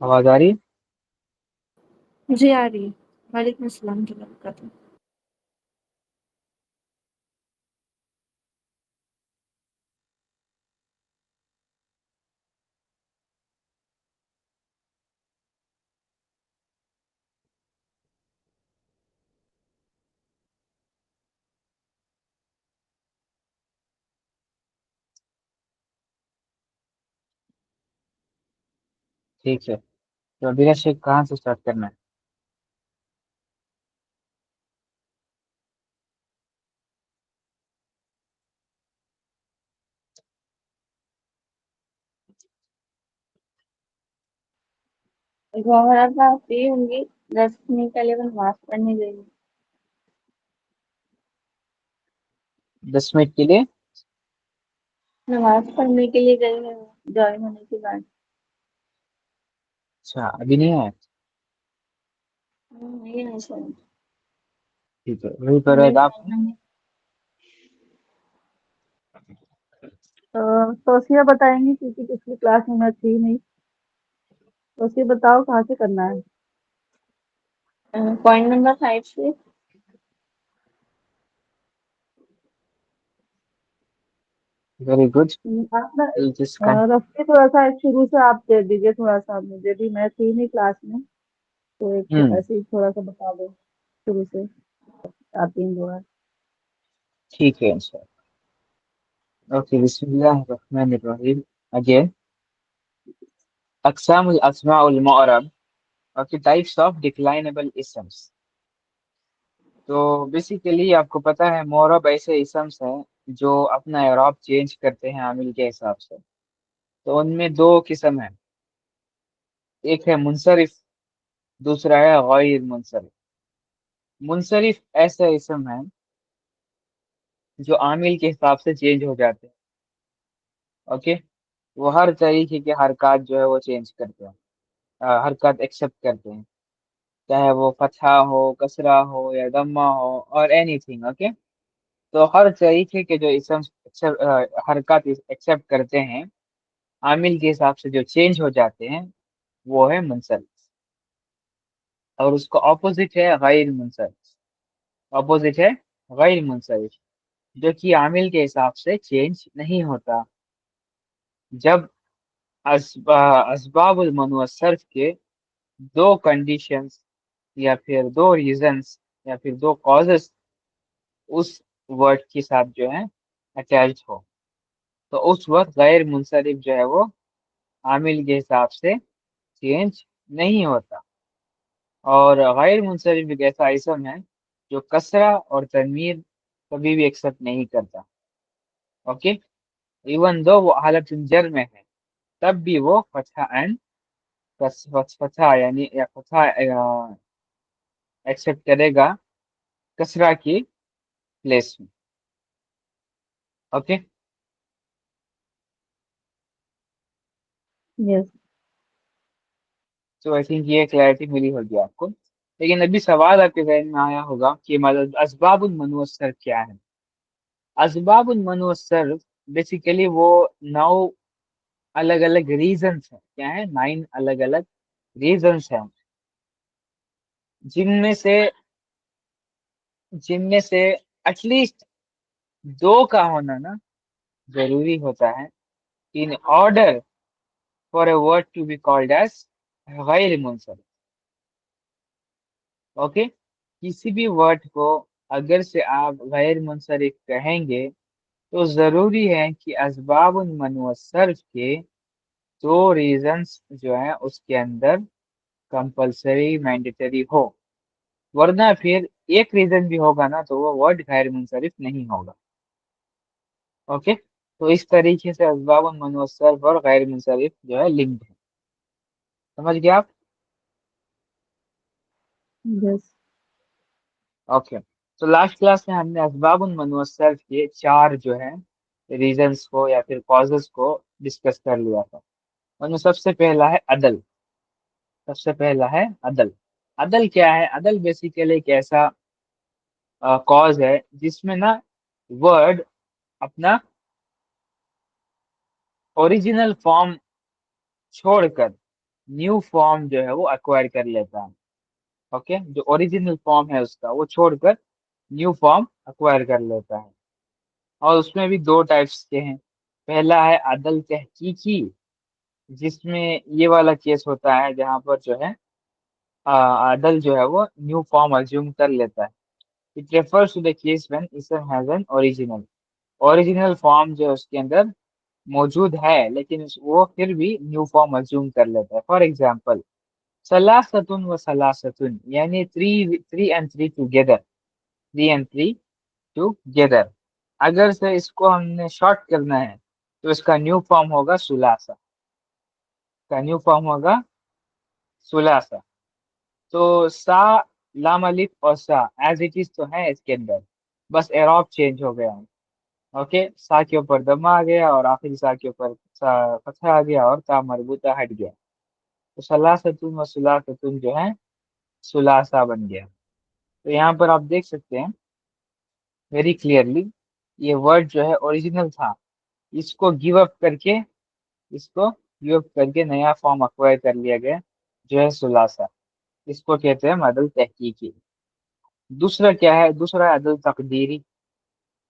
आवाज आ रही है? मुझे आ रही है। वालेकुम अस्सलाम की बरकातहू। ठीक है, तो अभिलाष शेख कहाँ से स्टार्ट करना है? जवाहर आप फ्री होंगी? 10 मिनट पहले मैं नमाज पढ़ने गई हूँ। 10 मिनट के लिए? नमाज पढ़ने के लिए गई हूँ ज्वाइन होने के बाद। अच्छा, अभी नहीं आया? नहीं है शायद। ठीक है, वही कर रहे हमें थे आप। टाइम नहीं। तौसिया बताएंगी क्योंकि पिछली क्लास में मैं थी नहीं। तौसिया बताओ कहाँ से करना है। पॉइंट नंबर 5 से। Very good. आप ना जिसका रफ्ती थोड़ा सा शुरू से आप दे दीजिए, थोड़ा सा मुझे भी, मैं थी नहीं क्लास में, तो एक हम्म ऐसे ही थोड़ा सा बता दो शुरू से, 4-3 बार। ठीक है इंशाल्लाह। ओके, बिस्मिल्लाहिर्रहमानिर्रहीम। अगेन, अक़सामुल अस्माउल मुअरब। ओके, टाइप्स ऑफ डिक्लाइनेबल इस्म्स। तो बेसिकली आपको पता है मुअरब ऐसे इस्म्स हैं जो अपना एराब चेंज करते हैं आमिल के हिसाब से। तो उनमें दो किस्म है, एक है मुनसरिफ, दूसरा है गैर मुनसरिफ। मुनसरिफ ऐसा इस्म है जो आमिल के हिसाब से चेंज हो जाते हैं। ओके, वो हर तरीके के हरकत जो है वो चेंज करते हैं, हरकत एक्सेप्ट करते हैं, चाहे वो फतहा हो, कसरा हो या दम्मा हो और एनीथिंग। ओके, तो हर तरीके के जो इस्म हरकत एक्सेप्ट करते हैं आमिल के हिसाब से जो चेंज हो जाते हैं वो है मुनसरिफ। और उसका ऑपोजिट है गैर मुनसरिफ। ऑपोजिट है गैर मुनसरिफ, जो कि आमिल के हिसाब से चेंज नहीं होता। जब असबाबुल मुनवसर्फ के दो कंडीशंस या फिर दो रीजंस या फिर दो कॉजेस उस वर्ड के साथ जो है अटैच्ड हो, तो उस वक्त गैर मुनसरिफ जो है वो आमिल के हिसाब से चेंज नहीं होता। और गैर मुनसरिफ एक ऐसा इस्म है जो कसरा और तनवीर कभी भी एक्सेप्ट नहीं करता। ओके, इवन दो वो हालत जर में है तब भी वो फतहा एंड फतहा यानी या फतहा एक्सेप्ट करेगा कसरा की प्लेस में। Okay, yes. तो आई थिंक ये क्लैरिटी मिली होगी आपको। लेकिन अभी सवाल आपके जहन में आया होगा कि मतलब असबाबुल मुनवस्सर क्या है? असबाबुल मुनवस्सर बेसिकली वो 9 अलग अलग रीजंस हैं। क्या है? 9 अलग अलग रीजंस हैं, जिनमें से जिनमें से एटलीस्ट दो का होना ना जरूरी होता है in order for a word to be called as गैर मुनसरिफ। ओके, किसी भी वर्ड को अगर से आप गैर मुनसरिफ कहेंगे तो जरूरी है कि असबाब मुनवसर के दो रीजंस जो है उसके अंदर कंपलसरी मैंडेटरी हो, वरना फिर एक रीजन भी होगा ना तो वो वर्ड गैर मुनसरिफ नहीं होगा। ओके, तो इस तरीके से असबाब मुनवसर और गैर मुनसरिफ जो है लिंक्ड है। समझ गए आप? यस। ओके, तो लास्ट क्लास में हमने असबाब मुनवसर के चार जो है रीजंस को या फिर कॉजेस को डिस्कस कर लिया था। उनमें सबसे पहला है अदल। सबसे पहला है अदल। अदल क्या है? अदल बेसिकली एक ऐसा कॉज है जिसमें ना वर्ड अपना ओरिजिनल फॉर्म छोड़कर न्यू फॉर्म जो है वो एक्वायर कर लेता है। ओके, जो ओरिजिनल फॉर्म है उसका वो छोड़कर न्यू फॉर्म एक्वायर कर लेता है। और उसमें भी दो टाइप्स के हैं। पहला है अदल तहकीकी, जिसमें ये वाला केस होता है जहाँ पर जो है अदल जो है वो न्यू फॉर्म अज्यूम कर लेता है। It refers to the case when इसम has an original, original form जो है उसके अंदर मौजूद है लेकिन वो फिर भी न्यू फॉर्म अज्यूम कर लेता है। फॉर एग्जाम्पल, सलासतुन व सलासतुन, यानी three three and three together, three and three together. अगर से इसको हमने शॉर्ट करना है तो इसका न्यू फॉर्म होगा सुलासा, का न्यू फॉर्म होगा सुलासा। तो सा, लाम अलिफ और सा एज इट इज तो है इसके अंदर, बस एरॉब चेंज हो गया है। ओके, सा के ऊपर दमा आ गया और आखिरी सा के ऊपर सा फतहा आ गया और ता मरबूता हट गया। तो सलासतुन व सुलासतुन जो है सुलासा बन गया। तो यहाँ पर आप देख सकते हैं वेरी क्लियरली, ये वर्ड जो है ओरिजिनल था, इसको गिव अप करके, इसको गिव अप करके नया फॉर्म अक्वायर कर लिया गया जो है सुलासा। इसको कहते हैं अदल तहकीकी। दूसरा क्या है? दूसरा है अदल तकदीरी,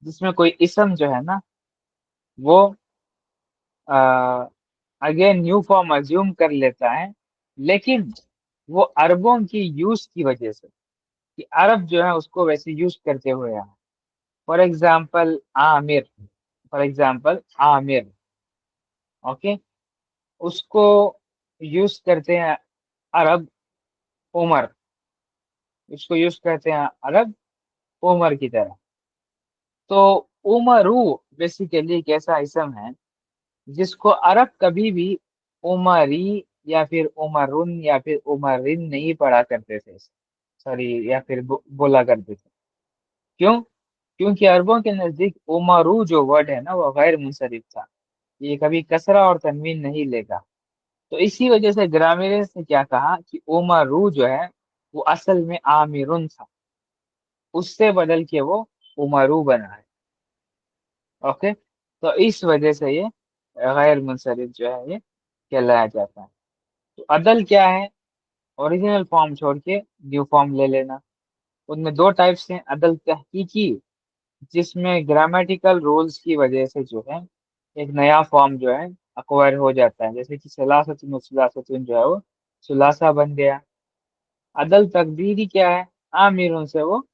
जिसमें कोई इसम जो है ना वो अगेन न्यू फॉर्म अज्यूम कर लेता है, लेकिन वो अरबों की यूज की वजह से, कि अरब जो है उसको वैसे यूज करते हुए हैं। For example Aamir, for example Aamir, okay, उसको यूज करते हैं अरब उमर, उसको यूज करते हैं अरब उमर की तरह। तो उमरू बेसिकली एक ऐसा इसम है जिसको अरब कभी भी उमरी या फिर उमरुन या फिर उमरिन नहीं पढ़ा करते थे, सॉरी, या फिर बोला करते थे। क्यों? क्योंकि अरबों के नजदीक उमरू जो वर्ड है ना वो गैर मुंसरिफ था, ये कभी कसरा और तनवीन नहीं लेगा। तो इसी वजह से ग्रामीणिस्ट ने क्या कहा कि उमरू जो है वो असल में आमिरुन था, उससे बदल के वो उमरू बना है। ओके, तो इस वजह से ये गैर मुंसरिफ जो है ये कहलाया जाता है। तो अदल क्या है? ओरिजिनल फॉर्म छोड़ के न्यू फॉर्म ले लेना। उनमें दो टाइप्स हैं, अदल तहकीकी, जिसमें ग्रामेटिकल रूल्स की वजह से जो है एक नया फॉर्म जो है अक्वायर हो जाता है, जैसे कि सलासतुन सुलासतुन जो है वो सुलासा बन गया। अदल तकदीरी क्या है? आमिरों से वो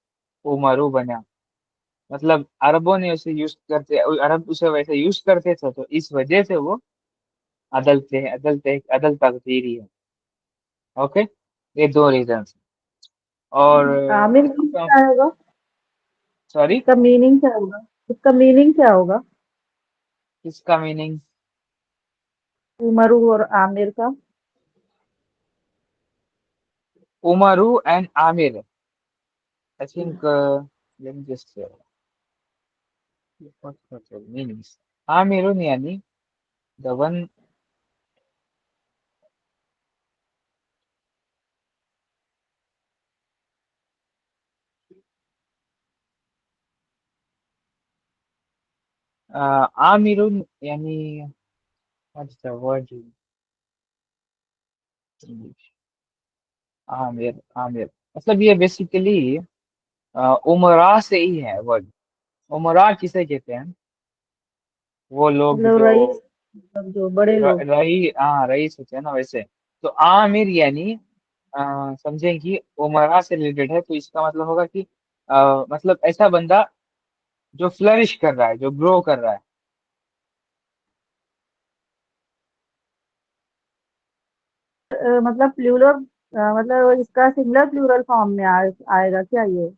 उमरू बना, मतलब अरबों ने उसे यूज करते, अरब उसे वैसे यूज करते थे तो इस वजह से वो अदल तकदीरी है। ओके, ये दो रीजन। और आमिर मीनिंग इसका, क्या होगा? सॉरी, इसका मीनिंग क्या होगा? इसका मीनिंग क्या होगा? किसका मीनिंग? उमरू और आमिर का। उमरू एंड आमिर, I think, let me just meanings. आमिरुन यानी द वन, आमिरुन यानी what's the word in English? आमिर, आमिर मतलब ये बेसिकली उमरा से ही है वर्ड। उमरा किसे कहते हैं? वो लोग मतलब जो रईस, मतलब जो बड़े लोग। रही, हाँ, रईस होते हैं ना वैसे। तो आमिर यानी समझें कि उमरा से रिलेटेड है, तो इसका मतलब होगा कि मतलब ऐसा बंदा जो फ्लरिश कर रहा है, जो ग्रो कर रहा है। मतलब प्लूरल, मतलब इसका सिंगुलर प्लूरल फॉर्म में आएगा क्या ये?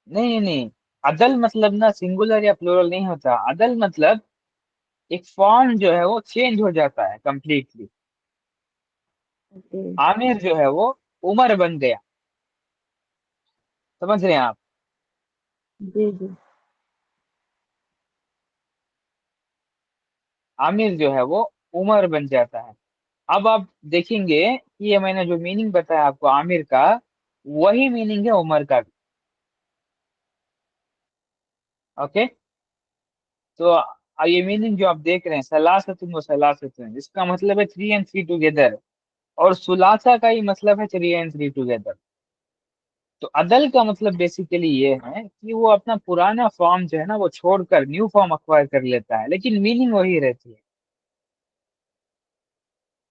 नहीं नहीं नहीं, अदल मतलब ना सिंगुलर या प्लूरल नहीं होता। अदल मतलब एक फॉर्म जो है वो चेंज हो जाता है कंप्लीटली। ओके। आमिर जो है वो उमर बन गया, समझ रहे हैं आप? जी जी। आमिर जो है वो उमर बन जाता है। अब आप देखेंगे कि ये मैंने जो मीनिंग बताया आपको आमिर का, वही मीनिंग है उमर का भी। ओके, तो اور یہ میننگ جو آپ دیکھ رہے ہیں سلاستن و سلاستن، اس کا مطلب ہے 3 and 3 ٹوگیدر، اور سلاسا کا ہی مطلب ہے 3 and 3 ٹوگیدر۔ تو عدل کا مطلب بیسیکلی یہ ہے کہ وہ اپنا پرانا فارم جو ہے نا وہ چھوڑ کر نیو فارم اکوائر کر لیتا ہے، لیکن میننگ وہی رہتی ہے،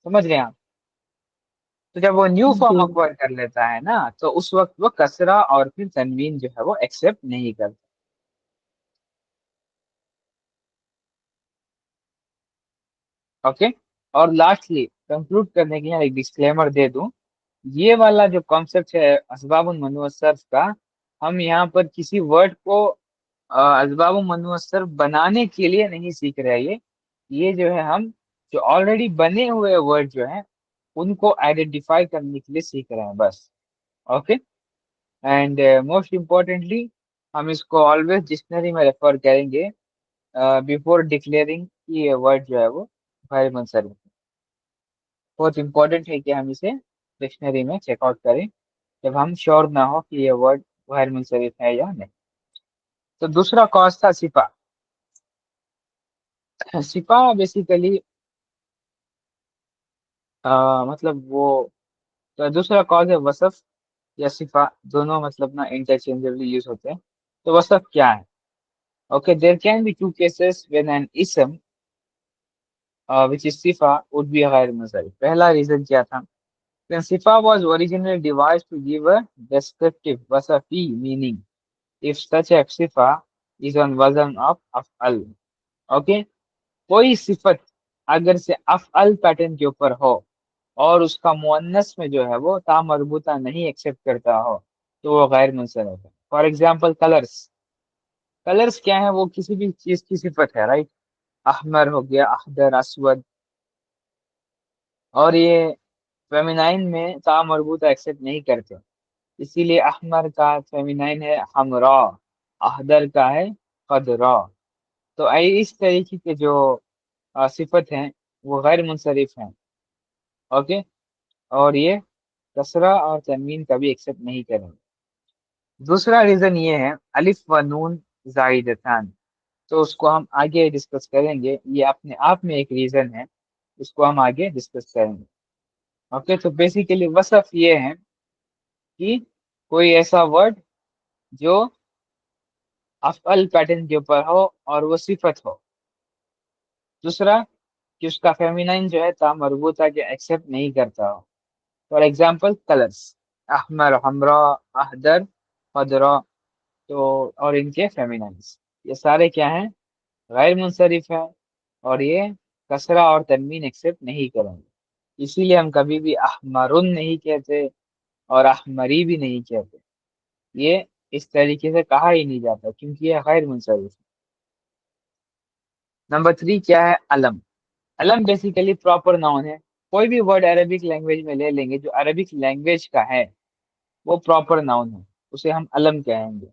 سمجھ رہے ہیں آپ؟ تو جب وہ نیو فارم جی اکوائر کر لیتا ہے نا تو اس وقت وہ کسرہ اور پھر تنوین جو ہے وہ ایکسپٹ نہیں کرتا۔ اوکے، اور لاسٹلی کنکلوڈ کرنے کے لیے ایک ڈسکلیمر دے دوں، یہ والا جو کانسیپٹ ہے اسباب المنوصرف کا، ہم یہاں پر کسی ورڈ کو اسباب المنوصرف بنانے کے لیے نہیں سیکھ رہے، یہ جو ہے ہم جو آلریڈی بنے ہوئے ورڈ جو ہیں ان کو آئیڈینٹیفائی کرنے کے لیے سیکھ رہے ہیں بس۔ اوکے، اینڈ موسٹ امپورٹینٹلی ہم اس کو آلویز ڈکشنری میں ریفر کریں گے بیفور ڈکلیئرنگ کہ یہ ورڈ جو ہے وہ غیر منصرف ہے۔ بہت امپورٹنٹ ہے کہ ہم اسے ڈکشنری میں چیک آؤٹ کریں جب ہم شور نہ ہو کہ یہ ورڈ غیر منصرف ہے یا نہیں۔ تو دوسرا کاز تھا صفا۔ صفا بیسیکلی مطلب وہ، تو دوسرا کاز ہے وصف یا صفا، دونوں مطلب نا انٹرچینجبلی یوز ہوتے ہیں۔ تو وصف کیا ہے؟ Okay, there can be two cases when an اسم which is صفا would be غیر منصرف۔ پہلا ریزن کیا تھا؟ When صفا was originally devised to give a descriptive وصفی meaning if such a صفا is on wazn of افعل۔ اوکے، کوئی صفت اگر سے افعل پیٹرن کے اوپر ہو اور اس کا مؤنث میں جو ہے وہ تا مربوطہ نہیں ایکسپٹ کرتا ہو تو وہ غیر منصرف ہے۔ فار ایگزامپل کلرس، کلرس کیا ہے؟ وہ کسی بھی چیز کی صفت ہے، رائٹ؟ احمر ہو گیا، اخضر، اسود، اور یہ فیمینائن میں تا مربوطہ ایکسپٹ نہیں کرتے، اسی لیے احمر کا فیمینائن ہے حمرا، اخضر کا ہے خضرا۔ تو اس طریقے کے جو صفت ہیں وہ غیر منصرف ہیں۔ اوکے، اور یہ کسرہ اور تنوین کبھی ایکسپٹ نہیں کریں گے۔ دوسرا ریزن یہ ہے الف و نون زائدتان، تو اس کو ہم آگے ڈسکس کریں گے، یہ اپنے آپ میں ایک ریزن ہے، اس کو ہم آگے ڈسکس کریں گے۔ اوکے، تو بیسیکلی وصف یہ ہے کہ کوئی ایسا ورڈ جو افعل پیٹرن کے اوپر ہو اور وہ صفت ہو۔ دوسرا کہ اس کا فیمینائن جو ہے تا مربوطہ کے ایکسپٹ نہیں کرتا ہو۔ فار ایگزامپل کلرس احمر، حمرا، اخضر، خضرا، تو اور ان کے فیمینائنس یہ سارے کیا ہیں؟ غیر منصرف ہیں، اور یہ کسرہ اور تنوین ایکسپٹ نہیں کریں گے، اسی لیے ہم کبھی بھی احمرن نہیں کہتے اور احمری بھی نہیں کہتے، یہ اس طریقے سے کہا ہی نہیں جاتا کیونکہ یہ غیر منصرف ہے۔ نمبر 3 کیا ہے؟ علم۔ علم بیسیکلی پراپر ناؤن ہے، کوئی بھی ورڈ عربک لینگویج میں لے لیں گے جو عربک لینگویج کا ہے وہ پراپر ناؤن ہے، اسے ہم علم کہیں گے۔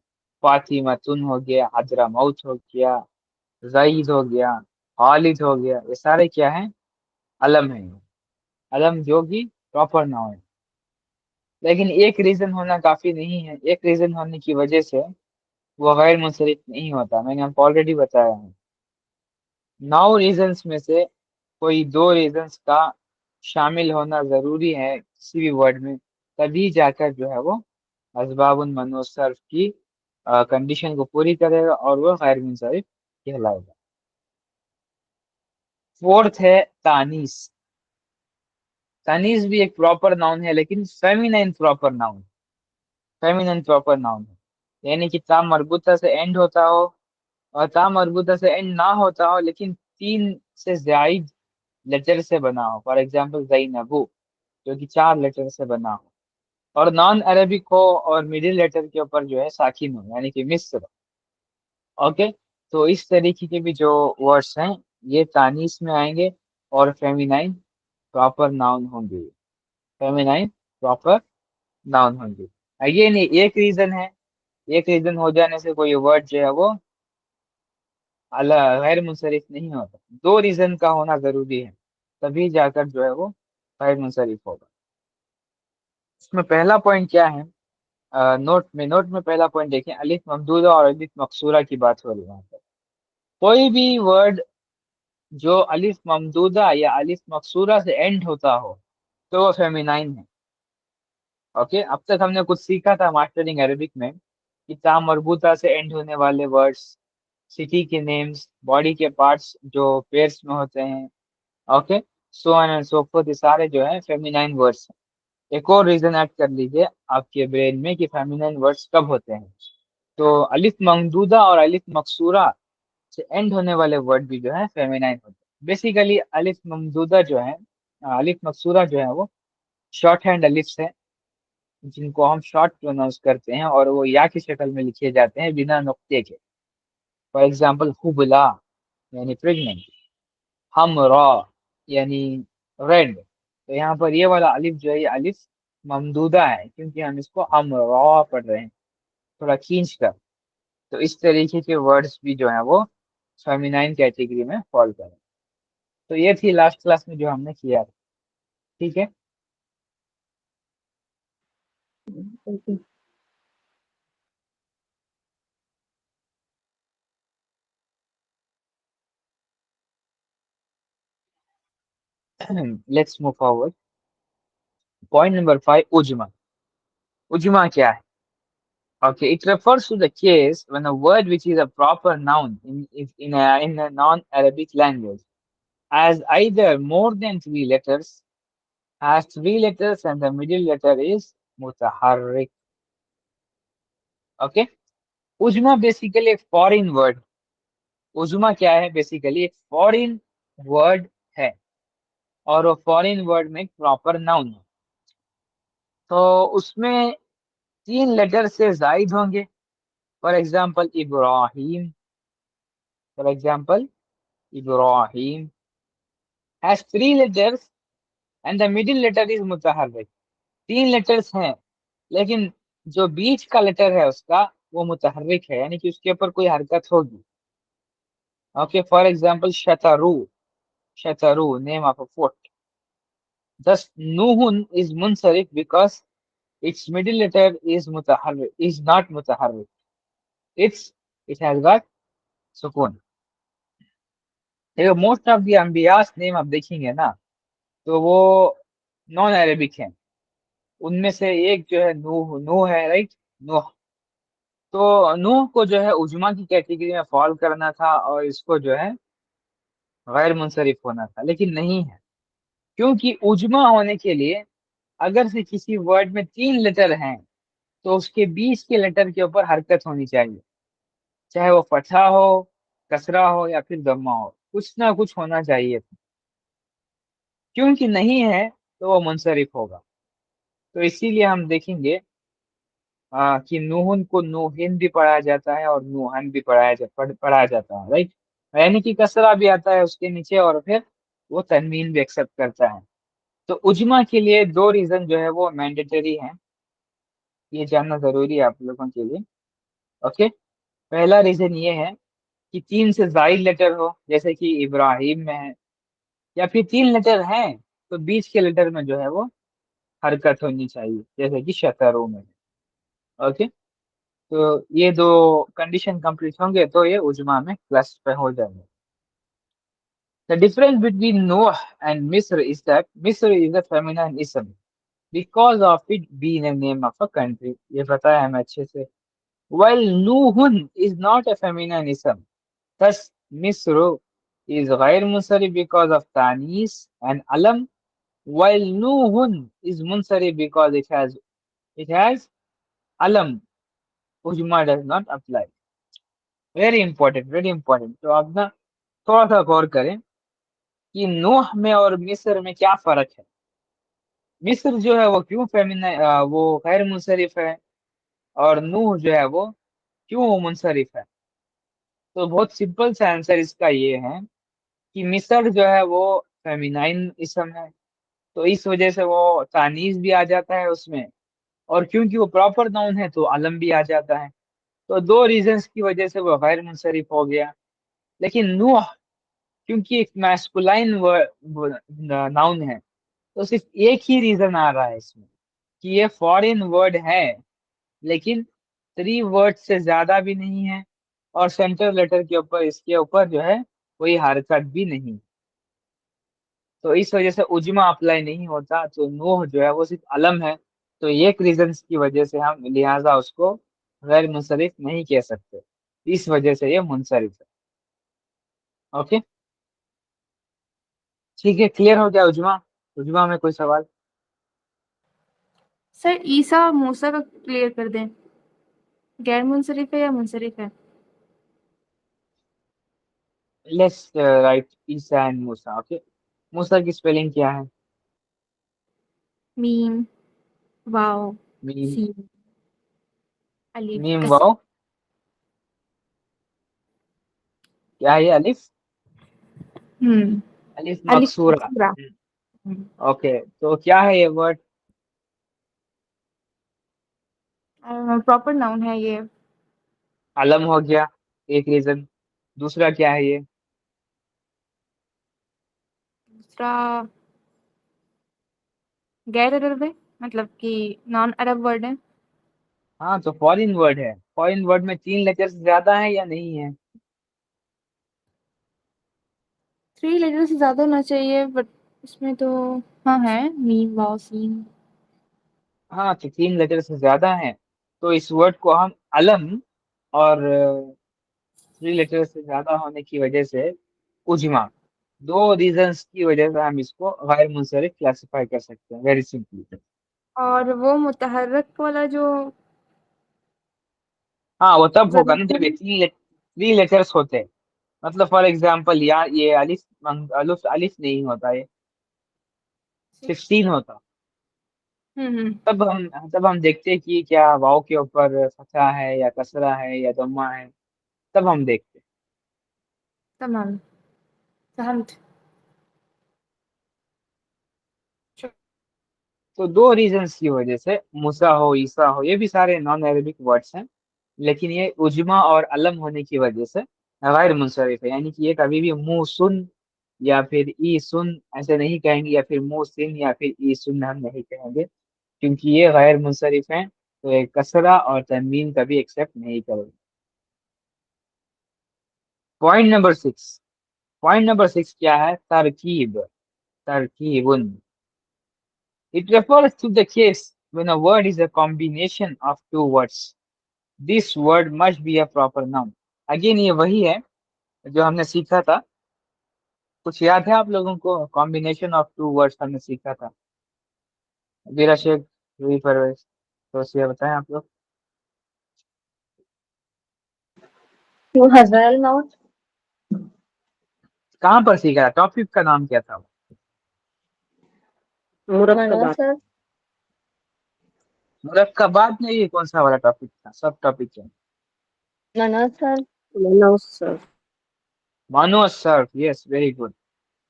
فاطمہ تن ہو گیا، حضرموت ہو گیا، زید ہو گیا، خالد ہو گیا، یہ سارے کیا ہیں؟ علم ہیں، علم جو کہ پراپر ناؤن ہے۔ لیکن ایک ریزن ہونا کافی نہیں ہے، ایک ریزن ہونے کی وجہ سے وہ غیر منصرف نہیں ہوتا، میں نے آپ کو آلریڈی بتایا ہے۔ 9 ریزنس میں سے کوئی 2 ریزنس کا شامل ہونا ضروری ہے کسی بھی ورڈ میں، تبھی جا کر جو ہے وہ اسباب المنوصرف کی کنڈیشن کو پوری کرے گا اور وہ غیر منصرف کہلائے گا۔ فورتھ ہے تانیث۔ تانیث بھی ایک پراپر ناؤن ہے لیکن فیمینائن پراپر ناؤن، فیمینائن پراپر ناؤن ہے، یعنی کہ تا مربوطہ سے اینڈ ہوتا ہو اور تا مربوطہ سے اینڈ نہ ہوتا ہو لیکن 3 سے زائد لیٹر سے بنا ہو۔ فار ایگزامپل زینبو جو کہ 4 لیٹر سے بنا ہو، اور نان عربک ہو اور مڈل لیٹر کے اوپر جو ہے ساکن ہو، یعنی کہ مصر۔ اوکے، تو اس طریقے کے بھی جو ورڈس ہیں یہ تانیث میں آئیں گے اور فیمینائن پراپر ناؤن ہوں گے، فیمینائن پراپر ناؤن ہوں گے۔ یہ نہیں، ایک ریزن ہے، ایک ریزن ہو جانے سے کوئی ورڈ جو ہے وہ غیر منصرف نہیں ہوتا، 2 ریزن کا ہونا ضروری ہے تبھی جا کر جو ہے وہ غیر منصرف ہوگا۔ اس میں پہلا پوائنٹ کیا ہے؟ نوٹ میں پہلا پوائنٹ دیکھیں، الف ممدودہ اور الف مقصورہ کی بات ہو رہی ہے یہاں پر۔ कोई भी वर्ड जो अलिफ ममदूदा या अलिफ मकसूरा से एंड होता हो तो वो फेमिनाइन है। ओके, अब तक हमने कुछ सीखा था मास्टरिंग अरबिक में कि ता मरबूता से एंड होने वाले वर्ड्स, सिटी के नेम्स, बॉडी के पार्ट्स जो पेयर्स में होते हैं, okay, so on and so fourth, ये सारे जो है फेमिनाइन वर्ड्स हैं। एक और रीजन ऐड कर लीजिए आपके ब्रेन में कि फेमिनाइन वर्ड्स कब होते हैं। तो अलिफ ममदूदा और अलिफ मकसूरा से एंड होने वाले वर्ड भी जो है फेमिनाइन होते हैं। बेसिकली अलिफ ममदूदा जो है, अलिफ मकसूरा जो है वो शॉर्ट हैंड अलिफ्स है जिनको हम शॉर्ट प्रोनाउंस करते हैं और वो या की शक्ल में लिखे जाते हैं बिना नुक्ते के। फॉर एग्जाम्पल हुबला यानी प्रेग्नेंट, हमरा यानी रेड। तो यहाँ पर ये वाला अलिफ जो है ये अलिफ ममदूदा है क्योंकि हम इसको हमरा पढ़ रहे हैं थोड़ा खींच कर। तो इस तरीके के वर्ड्स भी जो है वो फेमिनाइन कैटेगरी में फॉल करें। तो ये थी लास्ट क्लास में जो हमने किया था। ठीक है। Okay. Let's move forward. Point number 5, Uzma. Uzma क्या है? Okay, it refers to the case when a word which is a proper noun in a non-Arabic language has either more than three letters, has three letters, and the middle letter is mutaharrik. Okay, Uzma basically एक foreign word. Uzma क्या है? Basically एक foreign word है और वो foreign word में एक proper noun है। तो उसमें तीन लेटर से जायद होंगे। For example Ibrahim, for example Ibrahim has three letters and the middle letter is mutaharrik। तीन लेटर्स हैं लेकिन जो बीच का लेटर है उसका वो मुतहर्रिक है यानी कि उसके ऊपर कोई हरकत होगी। ओके, फॉर एग्जांपल शतरू, शतरू name of a fort. thus nuhun is munsarif because its middle letter is mutaharrik, is not mutaharrik, it has got sukun। देखो मोस्ट ऑफ द अंबियास नेम आप देखेंगे ना तो वो नॉन अरेबिक है। उनमें से एक जो है नूह, नूह है, राइट, नूह। तो नूह को जो है उजमा की कैटेगरी में फॉल करना था और इसको जो है गैर मुंसरिफ होना था, लेकिन नहीं है। क्योंकि उजमा होने के लिए अगर से किसी वर्ड में तीन लेटर हैं तो उसके बीच के लेटर के ऊपर हरकत होनी चाहिए, चाहे वो फतहा हो, कसरा हो या फिर दम्मा हो, कुछ ना कुछ होना चाहिए। क्योंकि नहीं है तो वो मुंसरिफ होगा। तो इसीलिए हम देखेंगे कि नूहन को नूहिन भी पढ़ा जाता है और नूहन भी पढ़ा जाता है, राइट। यानी कि कसरा भी आता है उसके नीचे और फिर वो तनवीन भी एक्सेप्ट करता है। तो उजमा के लिए दो रीजन जो है वो मैंडेटरी है, ये जानना जरूरी है आप लोगों के लिए। ओके, पहला रीजन ये है कि तीन से जायद लेटर हो जैसे कि इब्राहिम में है, या फिर तीन लेटर हैं तो बीच के लेटर में जो है वो हरकत होनी चाहिए जैसे कि शतरों में। ओके, तो ये दो कंडीशन कंप्लीट होंगे तो ये उजमा में क्लासिफाई हो जाएंगे। The difference between Noah and Misr is that Misr is a feminine ism because of it being a name of a country. ये पता है हमें अच्छे से। While Nuhun is not a feminine ism, thus Misr is غير मुnsariफ because of tanis and alam. While Nuhun is munsariफ because it has alam. Ujma does not apply. Very important, very important. तो आप ना थोड़ा सा गौर करें कि नूह में और मिस्र में क्या फर्क है। मिस्र जो है वो क्यों वो गैर मुंसरिफ है और नूह जो है वो क्यों मुंसरिफ है। तो बहुत सिंपल सा आंसर इसका ये है कि मिस्र जो है वो फेमिनाइन इसम है तो इस वजह से वो तानीज भी आ जाता है उसमें, और क्योंकि वो प्रॉपर नाउन है तो अलम भी आ जाता है। तो दो रीजंस की वजह से वो गैर मुंसरिफ हो गया। लेकिन नूह क्योंकि एक मैस्कुलाइन नाउन है तो सिर्फ एक ही रीजन आ रहा है इसमें कि ये फॉरेन वर्ड है, लेकिन थ्री वर्ड से ज्यादा भी नहीं है اور سینٹر لیٹر کے اوپر اس کے اوپر جو ہے کوئی حرکت بھی نہیں، تو اس وجہ سے اجمہ اپلائی نہیں ہوتا، تو نوح جو ہے وہ صرف علم ہے، تو ایک ریزنس کی وجہ سے ہم لہٰذا اس کو غیر منصرف نہیں کہہ سکتے، اس وجہ سے یہ منصرف ہے۔ اوکے ٹھیک ہے، کلیئر ہو گیا اجمہ؟ اجمہ میں کوئی سوال؟ سر عیسیٰ موسیٰ کا کلیئر کر دیں، غیر منصرف ہے یا منصرف ہے؟ لیٹس رائٹ عیسیٰ اینڈ موسیٰ۔ اوکے، موسیٰ کی اسپیلنگ کیا ہے؟ میم واو میم، سین الف میم کس واو، کیا ہے یہ؟ الف، الف الف مکسورہ۔ مکسورہ۔ اوکے، تو کیا ہے یہ ورڈ؟ پراپر ناؤن ہے یہ۔ علم ہو گیا ایک ریزن، دوسرا کیا ہے یہ؟ دوسرا غیر عرب ہے، مطلب کہ نان عرب ورڈ ہے۔ ہاں تو فورین ورڈ ہے، فورین ورڈ میں 3 لیٹرز زیادہ ہیں یا نہیں ہے؟ 3 لیٹر سے زیادہ ہونا چاہیے، بٹ اس میں تو ہاں ہے میم واو سین۔ ہاں تو 3 لیٹر سے زیادہ ہیں، تو اس ورڈ کو ہم علم اور 3 لیٹر سے زیادہ ہونے کی وجہ سے اجمع، 2 ریزنس کی وجہ سے ہم اس کو غیر منصرف کلاسیفائی کر سکتے ہیں، ویری سمپلی۔ اور وہ متحرک والا جو ہاں وہ تب ہوگا نا جب ضرورت یہ 3 لیٹرس ہوتے ہیں، مطلب فار ایگزامپل یا یہ الف، الف الف نہیں ہوتا، یہ 16 ہوتا، ہوں تب ہم دیکھتے کہ کیا واؤ کے اوپر فتحہ ہے یا کسرہ ہے یا ضمہ ہے، تب ہم دیکھتے۔ تمام فہمت۔ تو 2 ریزنس کی وجہ سے موسیٰ ہو عیسیٰ ہو، یہ بھی سارے نان عربک ورڈس ہیں، لیکن یہ اجمع اور علم ہونے کی وجہ سے غیر منصرف ہے، یعنی کہ یہ کبھی بھی منہ سن یا پھر ای سن ایسے نہیں کہیں گے، یا پھر منہ سن یا پھر ای سن ہم نہیں کہیں گے، کیونکہ یہ غیر منصرف ہیں، تو یہ کسرہ اور تنوین کبھی ایکسیپٹ نہیں کرے گا۔ پوائنٹ نمبر 6 کیا ہے؟ ترکیب، ترکیب۔ It refers to the case when a word is a combination of 2 words. This word must be a proper noun. Again یہ وہی ہے جو ہم نے سیکھا تھا، کچھ یاد ہے آپ لوگوں کو؟ combination of 2 words ہم نے سیکھا تھا، ویرا شیخ، روی پرویز، تو یہ بتائیں آپ لوگ تو حضرائل ناؤن کہاں پر سیکھا تھا؟ ٹاپک کا نام کیا تھا؟ مرکبات سر مرکبات میں یہ کون سا والا ٹاپک تھا؟ سب ٹاپک ہے مناس سر مناس سر مانو الصرف، یس ویری گڈ۔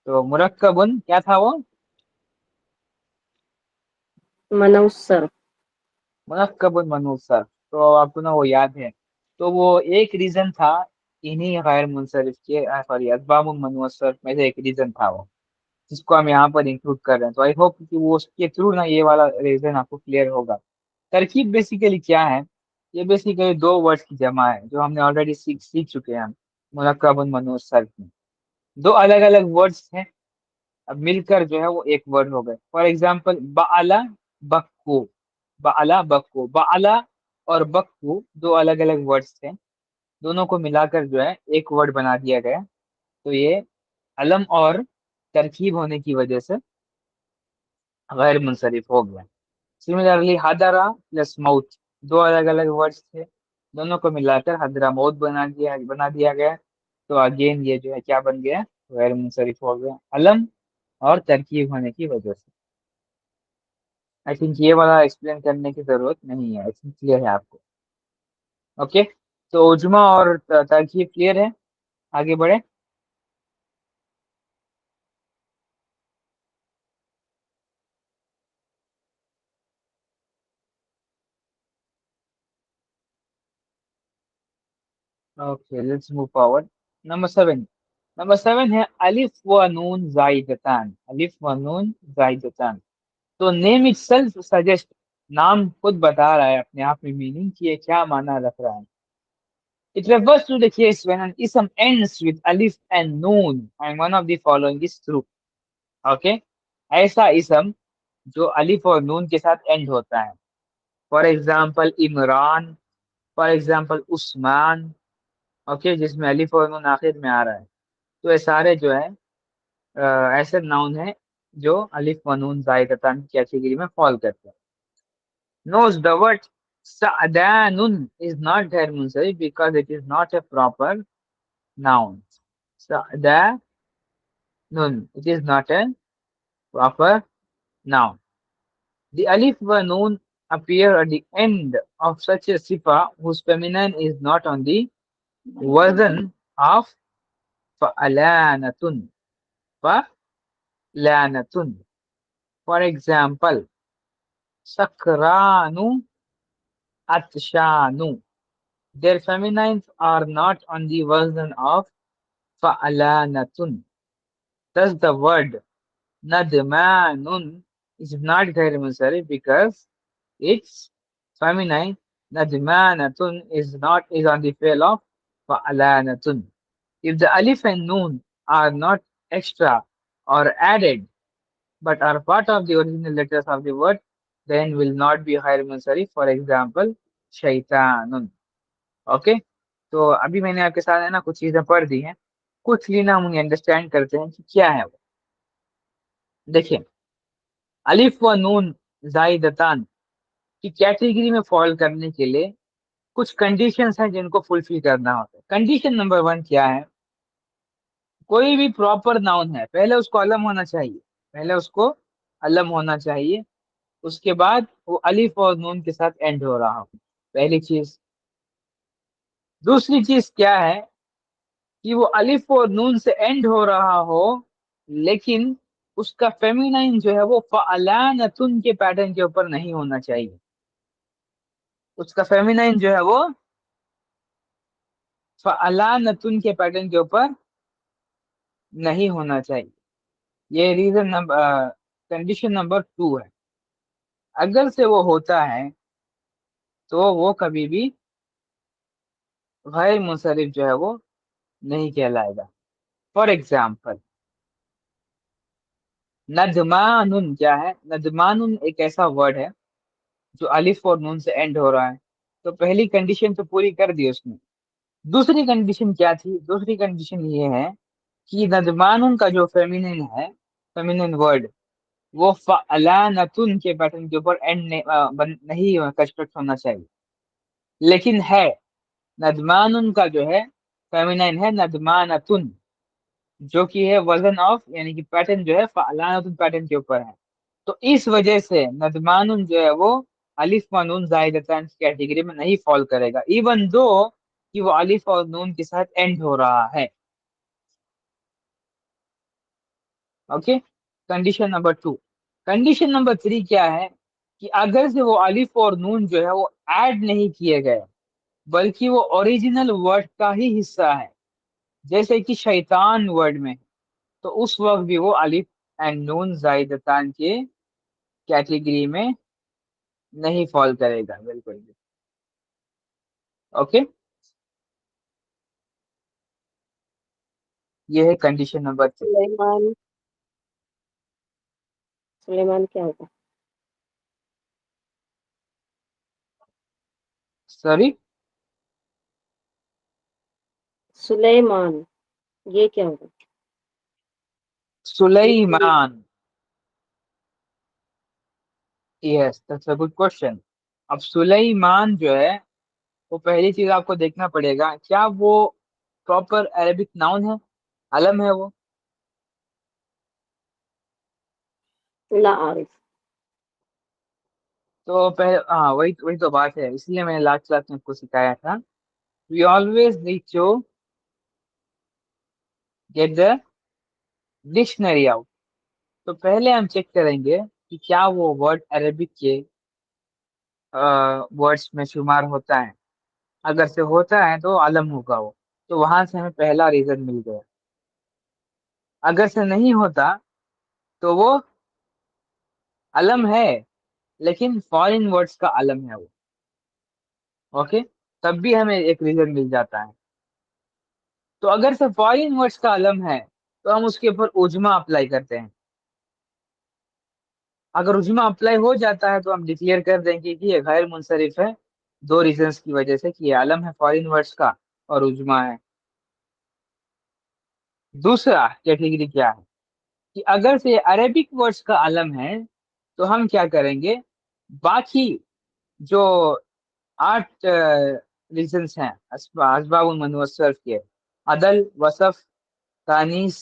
تو مرکبن کیا تھا وہ؟ مناس سر مرکبن منوط صرف، تو آپ کو نا وہ یاد ہے، تو وہ ایک ریزن تھا انہی غیر منصرف کے، سوری اسباب منوط صرف میں سے ایک ریزن تھا وہ، جس کو ہم یہاں پر انکلوڈ کر رہے ہیں، تو آئی ہوپ کہ وہ اس کے تھرو نا یہ والا ریزن آپ کو کلیئر ہوگا۔ ترکیب بیسیکلی کیا ہے؟ یہ بیسیکلی 2 ورڈز کی جمع ہے، جو ہم نے آلریڈی سیکھ چکے ہیں، مرکب منوط صرف میں 2 الگ الگ ورڈز ہیں، اب مل کر جو ہے وہ ایک ورڈ ہو گئے۔ فار ایگزامپل بعلا بکو، بعلا بکو، بعلا اور بکو 2 الگ الگ ورڈز تھے، دونوں کو ملا کر جو ہے ایک ورڈ بنا دیا گیا، تو یہ علم اور ترکیب ہونے کی وجہ سے غیر منصرف ہو گیا۔ سملرلی حضرا پلس موت 2 الگ الگ ورڈز تھے، دونوں کو ملا کر حضرا موت بنا دیا گیا، تو اگین یہ جو ہے کیا بن گیا؟ غیر منصرف ہو گیا، علم اور ترکیب ہونے کی وجہ سے۔ آئی تھنک یہ والا ایکسپلین کرنے کی ضرورت نہیں ہے، آئی تھنک کلیئر ہے آپ کو۔ اوکے، تو اجماع اور ترکیب کلیئر ہے، آگے بڑھے۔ Okay let's move forward. Number 7 ہے الف و نون زائدتان، الف و نون زائدتان، تو نیم اٹ سیلف سجیسٹ، نام خود بتا رہا ہے اپنے آپ میں میننگ کی، یہ کیا معنی رکھ رہا ہے؟ It refers to the case when an ism ends with alif and noon and one of the following is true. Okay, ऐसा ism जो अलिफ और नून के साथ एंड होता है. For example Imran, for example Usman. Okay, जिसमें अलिफ और नून आखिर में आ रहा है. तो ये सारे जो है ऐसे नाउन है जो अलिफ व नून ज़ाइदतन की कैटेगरी में फॉल करते हैं. Note the word sa'danun is not ghair munsarif because it is not a proper noun. Sa'danun, it is not a proper noun. The alif wa noon appear at the end of such a sifa whose feminine is not on the wazn of fa'alanatun. Fa'lanatun. For example, sakranu, atshanu. Their feminines are not on the wazn of fa'alanatun. Thus the word nadmanun is not ghair munsarif because its feminine nadmanatun is on the fail of fa'alanatun. If the alif and noon are not extra or added but are part of the original letters of the word, then will not be ghair munsarif. For example, shaitanun. Okay, तो अभी मैंने आपके साथ है ना कुछ चीजें पढ़ दी हैं, कुछ लेना हम उन्हें अंडरस्टैंड करते हैं कि क्या है वो. देखिए, अलिफ व नून जाइदतान की कैटेगरी में फॉल करने के लिए कुछ कंडीशंस हैं जिनको फुलफिल करना होता है. कंडीशन नंबर 1 क्या है? कोई भी प्रॉपर नाउन है पहले उसको अलम होना चाहिए, पहले उसको अलम होना चाहिए, उसके बाद वो अलिफ और नून के साथ एंड हो रहा हो. पहली चीज. दूसरी चीज क्या है कि वो अलिफ और नून से एंड हो रहा हो लेकिन उसका फेमिनाइन जो है वो फ़अलानतुन के पैटर्न के ऊपर नहीं होना चाहिए. उसका फेमिनाइन जो है वो फ़अलानतुन के पैटर्न के ऊपर नहीं होना चाहिए. ये रीजन नंबर कंडीशन नंबर 2 है. अगर से वो होता है तो वो कभी भी गैर मुंसरिफ जो है वो नहीं कहलाएगा. फॉर एग्जाम्पल नदमानुन क्या है? नदमानुन एक ऐसा वर्ड है जो अलिफ और नून से एंड हो रहा है. तो पहली कंडीशन तो पूरी कर दी उसने. दूसरी कंडीशन क्या थी? दूसरी कंडीशन ये है कि नदमानुन का जो फेमिनिन है, फेमिनिन वर्ड, वो फ़अलानतुन के पैटर्न के ऊपर एंड नहीं कंस्ट्रक्ट होना चाहिए. लेकिन है, नदमानुन का जो है फेमिनिन है नदमानतुन, जो कि है वजन ऑफ यानी कि पैटर्न जो है फ़अलानतुन पैटर्न के ऊपर है. तो इस वजह से नदमानुन जो है वो अलिफ व नून जायदतन कैटेगरी में नहीं फॉल करेगा, इवन दो कि वो अलिफ और नून के साथ एंड हो रहा है. Okay, condition number 2. Condition number 3 क्या है कि अगर से वो अलिफ और नून जो है वो ऐड नहीं किए गए बल्कि वो ओरिजिनल वर्ड का ही हिस्सा है, जैसे कि शैतान वर्ड में, तो उस वक्त भी वो अलिफ एंड नून जायदतान के कैटेगरी में नहीं फॉल करेगा बिल्कुल भी. ओके, ये है कंडीशन नंबर 3. सुलेमान सुलेमान क्या होगा? सॉरी, सुलेमान ये क्या होगा? Suleman. Yes, that's a good question. अब सुलेमान जो है वो पहली चीज आपको देखना पड़ेगा क्या वो प्रॉपर अरेबिक नाउन है, अलम है वो. ला आरिफ तो पहले हाँ, वही वही तो बात है, इसलिए मैंने लास्ट क्लास में आपको सिखाया था. We always need to get the dictionary out. तो पहले हम चेक करेंगे कि क्या वो वर्ड अरेबिक के वर्ड्स में शुमार होता है. अगर से होता है तो आलम होगा वो. तो वहां से हमें पहला रीजन मिल गया. अगर से नहीं होता तो वो अलम है लेकिन फॉरेन वर्ड्स का अलम है वो. ओके, تب بھی ہمیں ایک ریزن مل جاتا ہے. تو اگر سے فارن ورڈس کا علم ہے تو ہم اس کے اوپر اجما اپلائی کرتے ہیں. اگر اجما اپلائی ہو جاتا ہے تو ہم ڈکلیئر کر دیں گے کہ یہ غیر منصرف ہے، 2 ریزنس کی وجہ سے، کہ یہ علم ہے فارن ورڈس کا اور اجما ہے. دوسرا کیٹیگری کیا ہے کہ اگر سے عربک ورڈس کا علم ہے تو ہم کیا کریں گے، باقی جو 8 ریزنس ہیں اسباب المنوصرف کے، عدل، وصف، تانیث،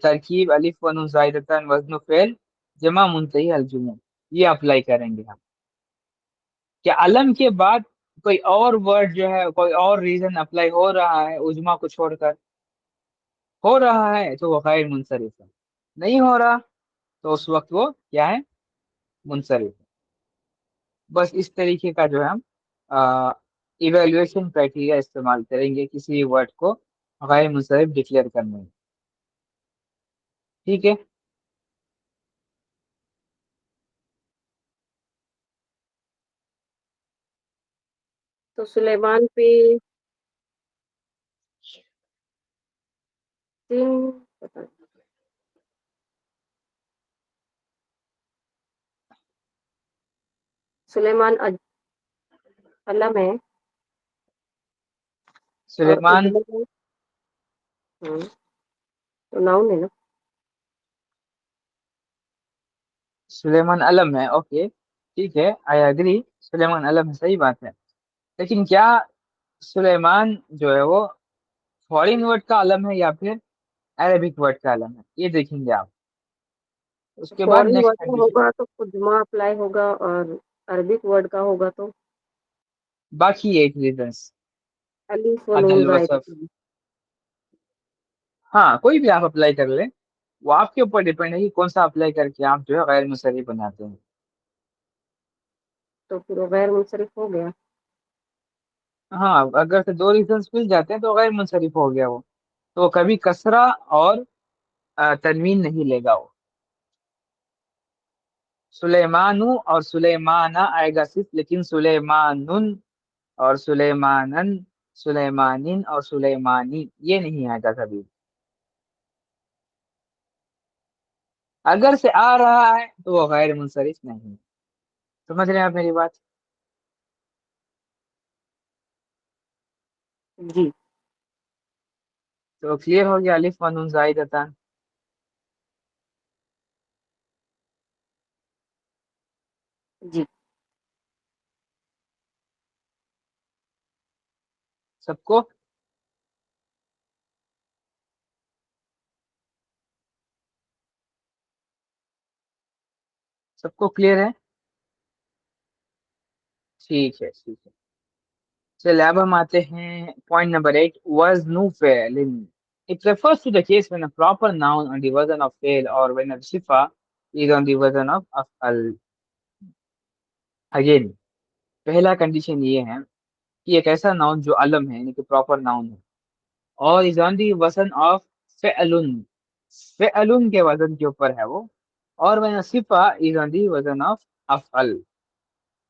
ترکیب، الف و نون زائدتان، وزن و فعل، جمع منتہی الجمع، یہ اپلائی کریں گے ہم. کہ علم کے بعد کوئی اور ورڈ جو ہے، کوئی اور ریزن اپلائی ہو رہا ہے اجما کو چھوڑ کر، ہو رہا ہے تو وہ غیر منصرف ہے، نہیں ہو رہا تو اس وقت وہ کیا ہے، منصرف ہے. بس اس طریقے کا جو ہے ہم ایویلویشن کرائٹیریا استعمال کریں گے کسی ورڈ کو غیر منصرف ڈکلیئر کرنے میں. ٹھیک ہے. تو سلیمان پہ 3 پتہ نہیں. سلیمان علم ہے اور سلیمان اجما ہاں تو ناؤن ہے نا. سلیمان علم ہے، اوکے ٹھیک ہے، آئی اگری، سلیمان علم ہے، صحیح بات ہے. لیکن کیا سلیمان جو ہے وہ فارن ورڈ کا علم ہے یا پھر عربک ورڈ کا علم ہے، یہ دیکھیں گے آپ. اس کے بعد فورن نیکسٹ ورڈ کا کنڈیشن، ہوگا تو اجما اپلائی ہوگا، اور عربک ورڈ کا ہوگا تو باقی 8 ریزنس، الف و نون عدل، زائدہ. وصف، ہاں کوئی بھی آپ اپلائی کر لیں، وہ آپ کے اوپر ڈیپینڈ ہے کہ کون سا اپلائی کر کے آپ جو ہے غیر منصرف بناتے ہیں. تو پھر وہ غیر منصرف ہو گیا. ہاں اگر سے 2 ریزنس مل جاتے ہیں تو غیر منصرف ہو گیا وہ. تو وہ کبھی کسرہ اور تنوین نہیں لے گا. وہ سلیمانو اور سلیمانہ آئے گا صرف، لیکن سلیمانن اور سلیمانن، سلیمانن اور سلیمانی یہ نہیں آئے گا کبھی. اگر سے آ رہا ہے تو وہ غیر منصرف نہیں. سمجھ رہے ہیں آپ میری بات؟ جی تو کلیئر ہو گیا الف و نون زائدتان. جی سب کو سب کو کلیئر ہے؟ ٹھیک ہے ٹھیک ہے. چلے اب ہم آتے ہیں پوائنٹ نمبر 8، وزن فعل. It refers to the case when a proper noun on the wazn of fail or when a sifa is on the wazn of af'al. Again پہلا کنڈیشن یہ ہے کہ ایک ایسا ناؤن جو علم ہے، یعنی کہ پراپر ناؤن ہے، اور is on the wazn of فعلن، فعلن کے وزن کے اوپر ہے وہ، اور when a sifa is on the wazn of af'al.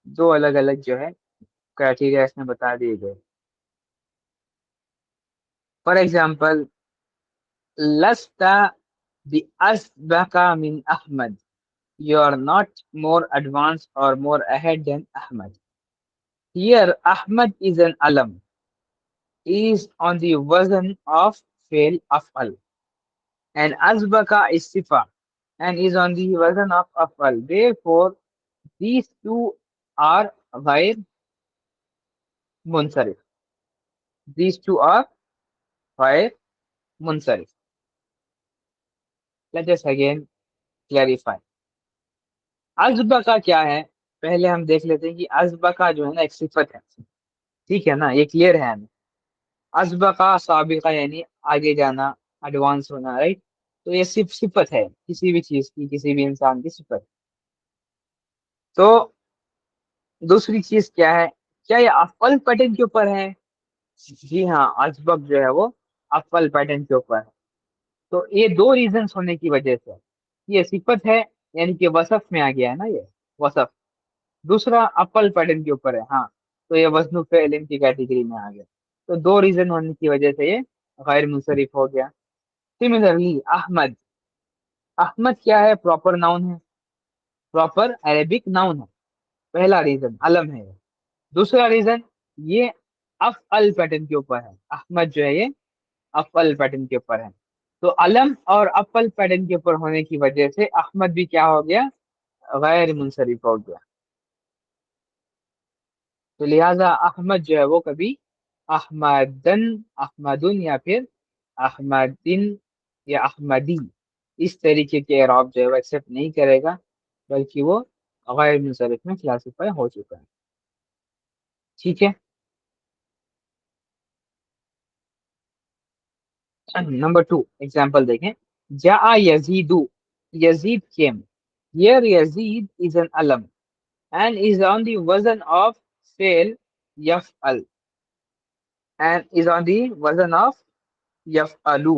2 الگ الگ جو ہے کرائٹیریا اس میں بتا دیے گئے. فار ایگزامپل، لست بأسبق من Ahmad, you are not more advanced or more ahead than Ahmad. Here Ahmad is an alam, is on the wazn of fail af'al, and asbaka is sifa and is on the wazn of af'al. Therefore these two are ghair munsarif. These two are ghair munsarif. Let us again clarify. ازبکا کیا ہے، پہلے ہم دیکھ لیتے ہیں کہ ازبکا جو ہے نا ایک صفت ہے. ٹھیک ہے نا، یہ کلیئر ہے ہمیں. ازبکا سابقہ یعنی آگے جانا، ایڈوانس ہونا، رائٹ. تو یہ صرف صفت ہے کسی بھی چیز کی، کسی بھی انسان کی صفت. تو دوسری چیز کیا ہے، کیا یہ افعل پیٹرن کے اوپر ہے؟ جی ہاں، ازبک جو ہے وہ افعل پیٹرن کے اوپر ہے. تو یہ 2 ریزنس ہونے کی وجہ سے یہ صفت ہے، یعنی کہ وصف میں آ گیا ہے نا یہ وصف. دوسرا افعل پیٹرن کے اوپر ہے. ہاں تو یہ وزن فعل کی کیٹیگری میں آ گیا. تو دو ریزن ہونے کی وجہ سے یہ غیر منصرف ہو گیا. سملرلی احمد، احمد کیا ہے؟ پراپر ناؤن ہے، پراپر عربک ناؤن ہے. پہلا ریزن علم ہے. دوسرا ریزن یہ افعل پیٹرن کے اوپر ہے. احمد جو ہے یہ افعل پیٹرن کے اوپر ہے. تو علم اور افعل پیٹرن کے اوپر ہونے کی وجہ سے احمد بھی کیا ہو گیا؟ غیر منصرف ہو گیا. تو لہذا احمد جو ہے وہ کبھی احمدن، احمدن یا پھر احمدن یا احمدی اس طریقے کے اعراب جو ہے وہ ایکسیپٹ نہیں کرے گا، بلکہ وہ غیر منصرف میں کلاسیفائی ہو چکا ہے. ٹھیک ہے. نمبر 2 ایگزامپل دیکھیں. جاء یزید، یزید came. Here Yazid is an alam and is on the wazn of fail yaf'al and is on the wazn of yaf'alu.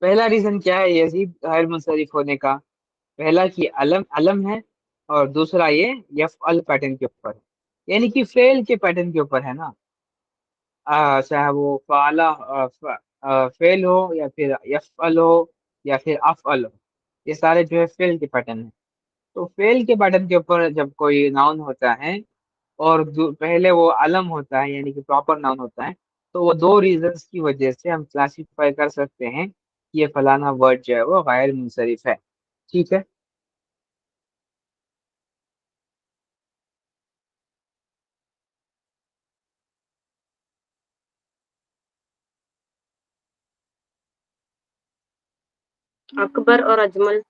پہلا ریزن کیا ہے یزید غیر منصرف ہونے کا؟ پہلا کہ علم علم ہے، اور دوسرا یہ یفعل پیٹرن کے اوپر، یعنی کہ فعل کے پیٹرن کے اوپر ہے نا. چاہے وہ فعلا فعل ہو یا پھر یفعل ہو یا پھر افعل ہو، یہ سارے جو ہے فعل کے پیٹرن ہیں. تو فعل کے پیٹرن کے اوپر جب کوئی ناؤن ہوتا ہے اور پہلے وہ علم ہوتا ہے یعنی کہ پراپر ناؤن ہوتا ہے، تو وہ دو ریزنز کی وجہ سے ہم کلاسیفائی کر سکتے ہیں کہ یہ فلانا ورڈ جو ہے وہ غیر منصرف ہے. ٹھیک ہے. اکبر اور اجمل.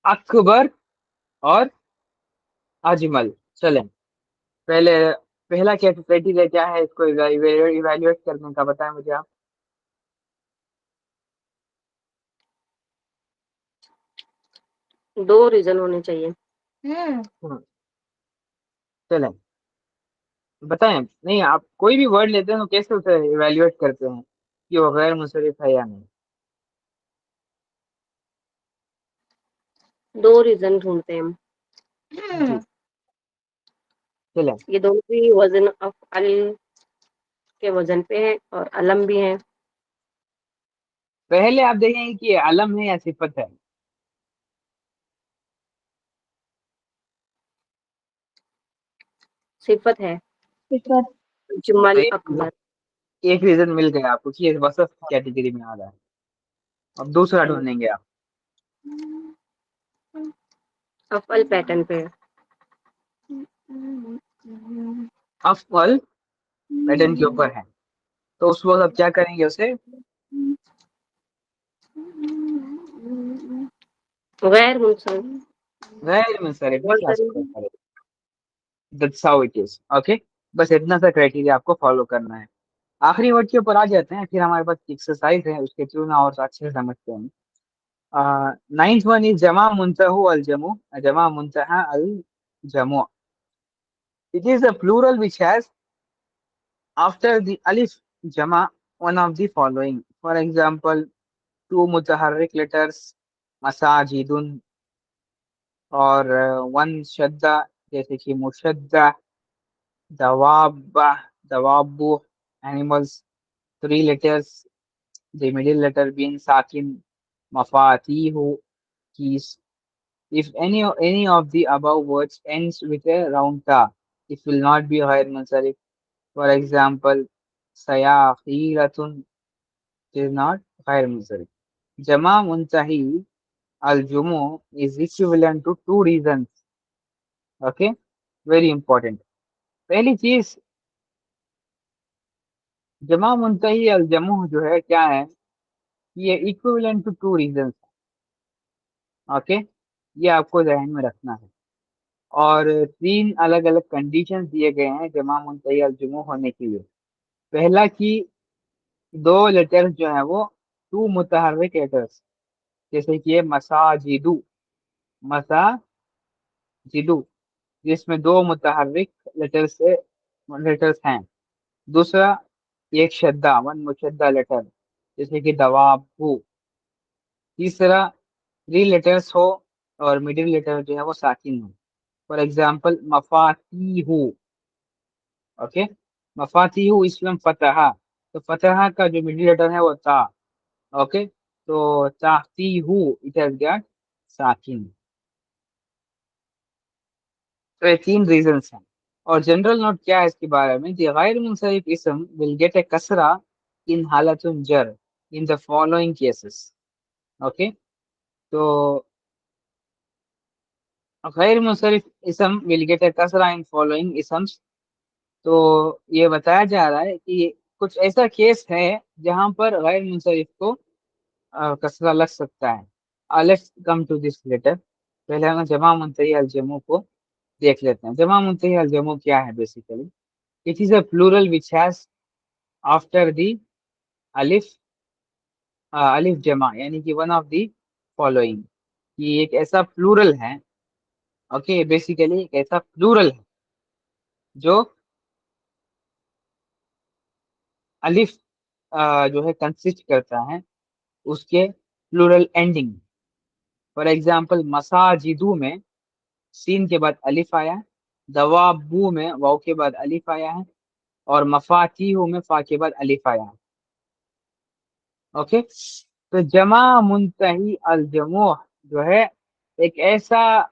اکبر اور اجمل. چلیں پہلا کرائٹیریا کیا ہے اس کو ایویلویٹ کرنے کا؟ بتائیں مجھے آپ. دو ریزن ہونے چاہیے. چلیں بتائیں. نہیں، آپ کوئی بھی ورڈ لیتے ہیں تو کیسے اسے ایویلویٹ کرتے ہیں کہ وہ غیر منصرف ہے یا نہیں؟ دو ریزن ڈھونڈتے ہیں ہم. جی چلیں. یہ دونوں بھی وزن افعل کے وزن پہ ہیں اور علم بھی ہیں. پہلے آپ دیکھیں گے کہ یہ علم ہے یا صفت ہے. صفت ہے. صفت. جمل تو اکبر. ایک ریزن مل گیا آپ کو کہ یہ وصف کی کیٹیگری میں آ رہا ہے. اب دوسرا ڈھونڈیں گے آپ. افعل پیٹرن پہ. افعل پیٹرن کے اوپر ہے، تو اس وقت آپ کیا کریں گے؟ اسے غیر منصرف. غیر منصرف میں کلاسیفائی کریں. That's how it is. Okay. بس اتنا سا کرائٹیریا آپ کو فالو کرنا ہے. آخری ورڈ کے اوپر آ جاتے ہیں، پھر ہمارے پاس ایکسرسائز ہے، اس کے تھرو نا اور اچھے سے سمجھتے ہیں. 9th one is جمع منتہو الجمع. جمع منتہا الجمع. It is a plural which has after the alif jama one of the following. For example, two mutaharrik letters masajidun, اور one shadda جیسے کہ مشدہ، دواب، دوابو animals. Three letters, the middle letter being sakin, mafatihu keys. If any of the above words ends with a round ta, it will not be ghair munsarif. For example, sayakhiratun is not ghair munsarif. Jama muntahi al-jumu is equivalent to two reasons. Okay, very important. پہلی چیز جمع منتہی الجمع جو ہے کیا ہے؟ یہ equivalent to two reasons. Okay, یہ آپ کو ذہن میں رکھنا ہے. اور تین الگ الگ کنڈیشن دیے گئے ہیں جمع منتہی الجمع ہونے کے لیے. پہلا کی دو لیٹرز جو ہیں وہ ٹو متحرک لیٹرز، جیسے کہ یہ مساجدو، مساجدو جس میں دو متحرک لیٹرز ہیں. دوسرا ایک شدہ، ون مشدہ لیٹر، जैसे कि दवाबू। तीसरा, 3 लेटर्स हो और मिडिल लेटर जो है वो साकिन हो। फॉर एग्जाम्पल मफातीहू। ओके, मफातीहू इसमें फतहा, तो फतहा का जो मिडिल लेटर है वो ता। ओके, तो तातीहू इट हैज गॉट साकिन। तो ये 3 रीजंस हैं। और जनरल नोट क्या है इसके बारे में, कि गैर मुंसरिफ इसम विल गेट ए कसरा इन हालतुन जर in the following cases. Okay, तो गैर मुंसरिफ इसम विल गेट ए कसरा इन फॉलोइंग इसम्स। तो ये बताया जा रहा है कि कुछ ऐसा केस है जहां पर गैर मुंसरिफ को कसरा लग सकता है। Let's come to this letter. पहले हम जमा मुंतही अल जमू को देख लेते हैं। जमा मुंतही अल जमू क्या है basically? It is a plural which has after the अलिफ अलिफ जमा, यानी कि वन ऑफ दी फॉलोइंग। कि एक ऐसा प्लूरल है, ओके, बेसिकली एक ऐसा प्लूरल है जो अलिफ जो है कंसिस्ट करता है उसके प्लूरल एंडिंग। फॉर एग्जाम्पल मसाजिदू में सीन के बाद अलिफ आया है, दवाबू में वाव के बाद अलिफ आया है, और मफातीहू में फा के बाद अलिफ आया है। ओके, तो जमा मुंतही अल जमूह जो है एक ऐसा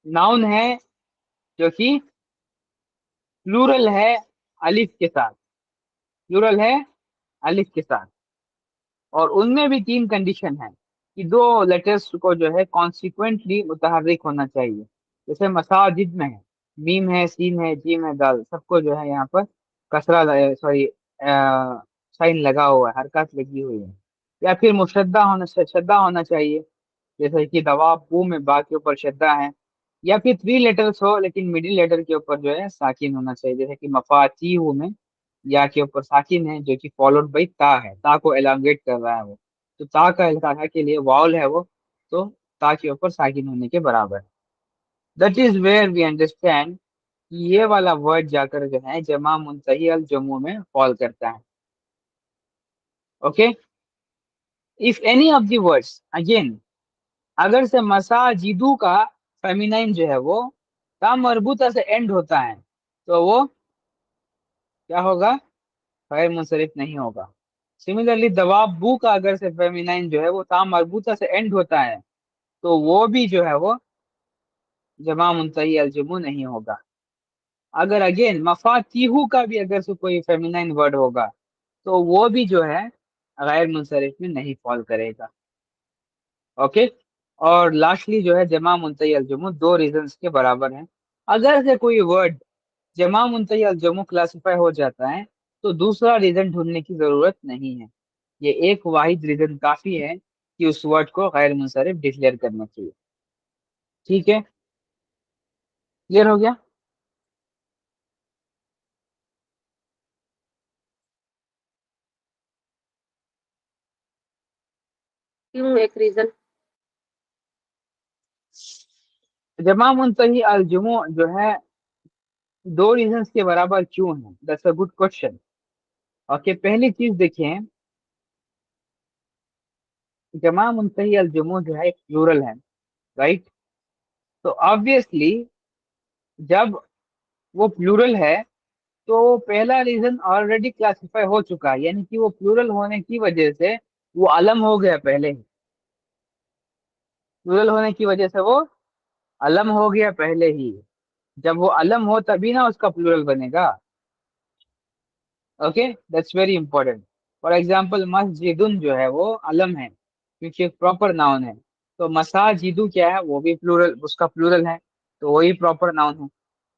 नाउन है जो कि प्लूरल है अलिफ के साथ, प्लूरल है अलिफ के साथ। और उनमें भी 3 कंडीशन है कि 2 लेटर्स को जो है कॉन्सिक्वेंटली मुतहर्रिक होना चाहिए। जैसे मसाजिद में है, मीम है, सीन है, जीम है, दाल, सबको जो है यहाँ पर कसरा, सॉरी, साइन लगा हुआ है, हरकत लगी हुई है। या फिर मुशद्दा होना, शद्दा होना चाहिए, जैसे कि दवाबू में बा के ऊपर शद्दा है। या फिर 3 लेटर्स हो लेकिन मिडिल लेटर के ऊपर जो है साकिन होना चाहिए, जैसे कि मफातीहू में या के ऊपर साकिन है जो कि फॉलोड बाई ता है, ता को एलांगेट कर रहा है वो। तो ता का ता के लिए वाउल है वो, तो ता के ऊपर साकिन होने के बराबर है। That is where we understand कि ये वाला वर्ड जाकर जो है जमा मुंतही अल जमू में फॉल करता है। Okay, if any of the words again, अगर से मसाजिदू का फेमिनाइन जो है वो ता मरबूता से एंड होता है, तो वो क्या होगा? गैर मुंसरिफ नहीं होगा। सिमिलरली दवाबू का अगर से फेमिनाइन जो है वो ता मरबूता से एंड होता है, तो वो भी जो है वो जमा मुंतही अलजुमू नहीं होगा। अगर अगेन मफातीहू का भी अगर से कोई फेमिनाइन वर्ड होगा, तो वो भी जो है गैर मुंसरिफ में नहीं फॉल करेगा। ओके, और लास्टली जो है जमा मुंतही अलजुमू 2 रीजंस के बराबर है। अगर से कोई वर्ड जमा मुंतही अलजुमू क्लासिफाई हो जाता है, तो दूसरा रीजन ढूंढने की जरूरत नहीं है। ये एक वाहिद रीजन काफी है कि उस वर्ड को गैर मुंसरिफ डिक्लेयर करना चाहिए। ठीक है, क्लियर हो गया? क्यों एक रीजन? जमा मुंतही अलजुमू जो है 2 रीजंस के बराबर क्यों है? That's a good question. Okay, पहली चीज देखें, जमा मुंतही अलजुमू जो है एक प्लूरल है, राइट? तो ऑब्वियसली जब वो प्लूरल है, तो पहला रीजन ऑलरेडी क्लासिफाई हो चुका है, यानी कि वो प्लूरल होने की वजह से वो अलम हो गया पहले ही। प्लूरल होने की वजह से वो अलम हो गया पहले ही। जब वो अलम हो तभी ना उसका प्लूरल बनेगा। Okay, that's very important. For example मस्जिदुन जो है वो अलम है क्योंकि एक प्रॉपर नाउन है। तो मसाजिदु क्या है? वो भी प्लूरल, उसका प्लूरल है, तो वही प्रॉपर नाउन है।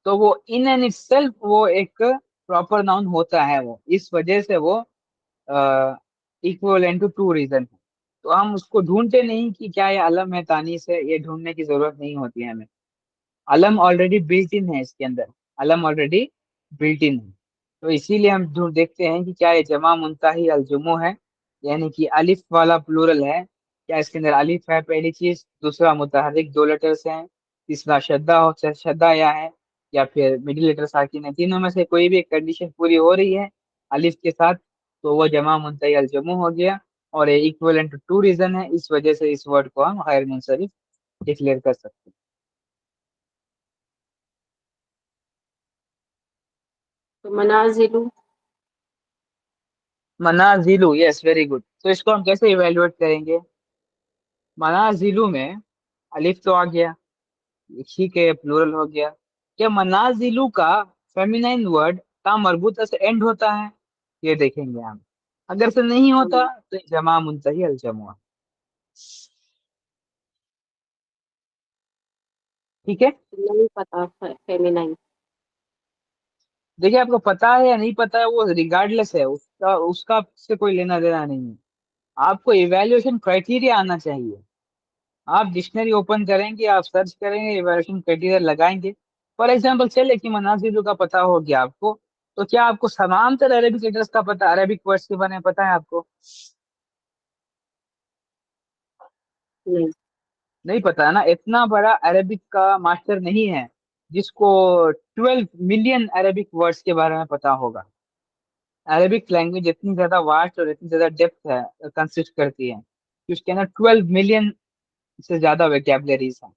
तो वो इन एंड इटसेल्फ वो एक प्रॉपर नाउन होता है, वो इस वजह से वो इक्वलेंट टू 2 रीजन है। तो हम उसको ढूंढते नहीं कि क्या ये अलम है तानीस है, ये ढूंढने की जरूरत नहीं होती है हमें। अलम ऑलरेडी बिल्ट इन है इसके अंदर, अलम ऑलरेडी बिल्ट इन है। तो इसीलिए हम ढूंढ देखते हैं कि क्या ये जमा मुंताही अलजुमो है, यानी कि अलिफ वाला प्लूरल है, क्या इसके अंदर अलिफ है, पहली चीज। दूसरा, मुतहर्रिक 2 लेटर्स हैं। तीसरा, शद्दा हो, शद्दा या है, या फिर मिडिल लेटर साकिन है। तीनों में से कोई भी एक कंडीशन पूरी हो रही है अलिफ के साथ, तो वो जमा मुंतही अल जमू हो गया, और ये इक्विवेलेंट टू रीजन है, इस वजह से इस वर्ड को हम गैर मुंसरिफ डिक्लेयर कर सकते हैं। तो मनाजिलु, मनाजिलु, यस वेरी गुड। तो इसको हम कैसे इवेल्युएट करेंगे? मनाजिलु में अलिफ तो आ गया, ठीक है, प्लूरल हो गया। क्या मनाजिलु का फेमिनाइन वर्ड ता मरबूता से एंड होता है? ये देखेंगे हम। अगर से नहीं होता तो ये जमा मुंतही अल जमुआ। ठीक है, नहीं पता फेमिनाइन। देखिए आपको पता है या नहीं पता है वो रिगार्डलेस है, उसका उसका से कोई लेना देना नहीं है। आपको इवैल्यूएशन क्राइटेरिया आना चाहिए। आप डिक्शनरी ओपन करेंगे, आप सर्च करेंगे, इवैल्यूएशन क्राइटेरिया लगाएंगे। फॉर एग्जांपल चले कि मनाजिलु का पता हो गया आपको, तो क्या आपको समांतर अरेबिक लेटर्स का पता, अरेबिक वर्ड्स के बारे में पता है आपको? नहीं। नहीं पता है ना, इतना बड़ा अरेबिक का मास्टर नहीं है जिसको 12 मिलियन अरेबिक वर्ड्स के बारे में पता होगा। अरेबिक लैंग्वेज इतनी ज्यादा वास्ट और इतनी ज्यादा डेप्थ है, कंसिस्ट करती है कि उसके अंदर 12 मिलियन से ज्यादा वेकेबलरीज हैं,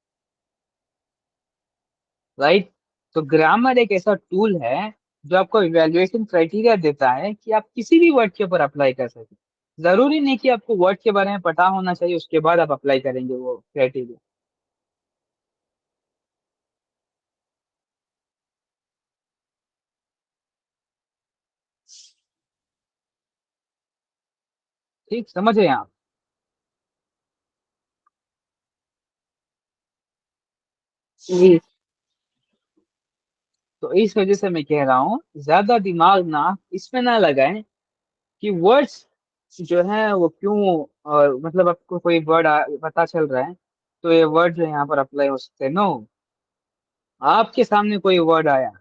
राइट? तो ग्रामर एक ऐसा टूल है जो आपको इवैल्यूएशन क्राइटेरिया देता है कि आप किसी भी वर्ड के ऊपर अप्लाई कर सकें। जरूरी नहीं कि आपको वर्ड के बारे में पता होना चाहिए, उसके बाद आप अप्लाई करेंगे वो क्राइटेरिया। ठीक, समझ रहे हैं आप? जी। तो इस वजह से मैं कह रहा हूँ ज्यादा दिमाग ना इसमें ना लगाएं कि वर्ड्स जो है वो क्यों, और मतलब आपको कोई वर्ड पता चल रहा है तो ये वर्ड जो है यहाँ पर अप्लाई हो सकते हैं। नो, आपके सामने कोई वर्ड आया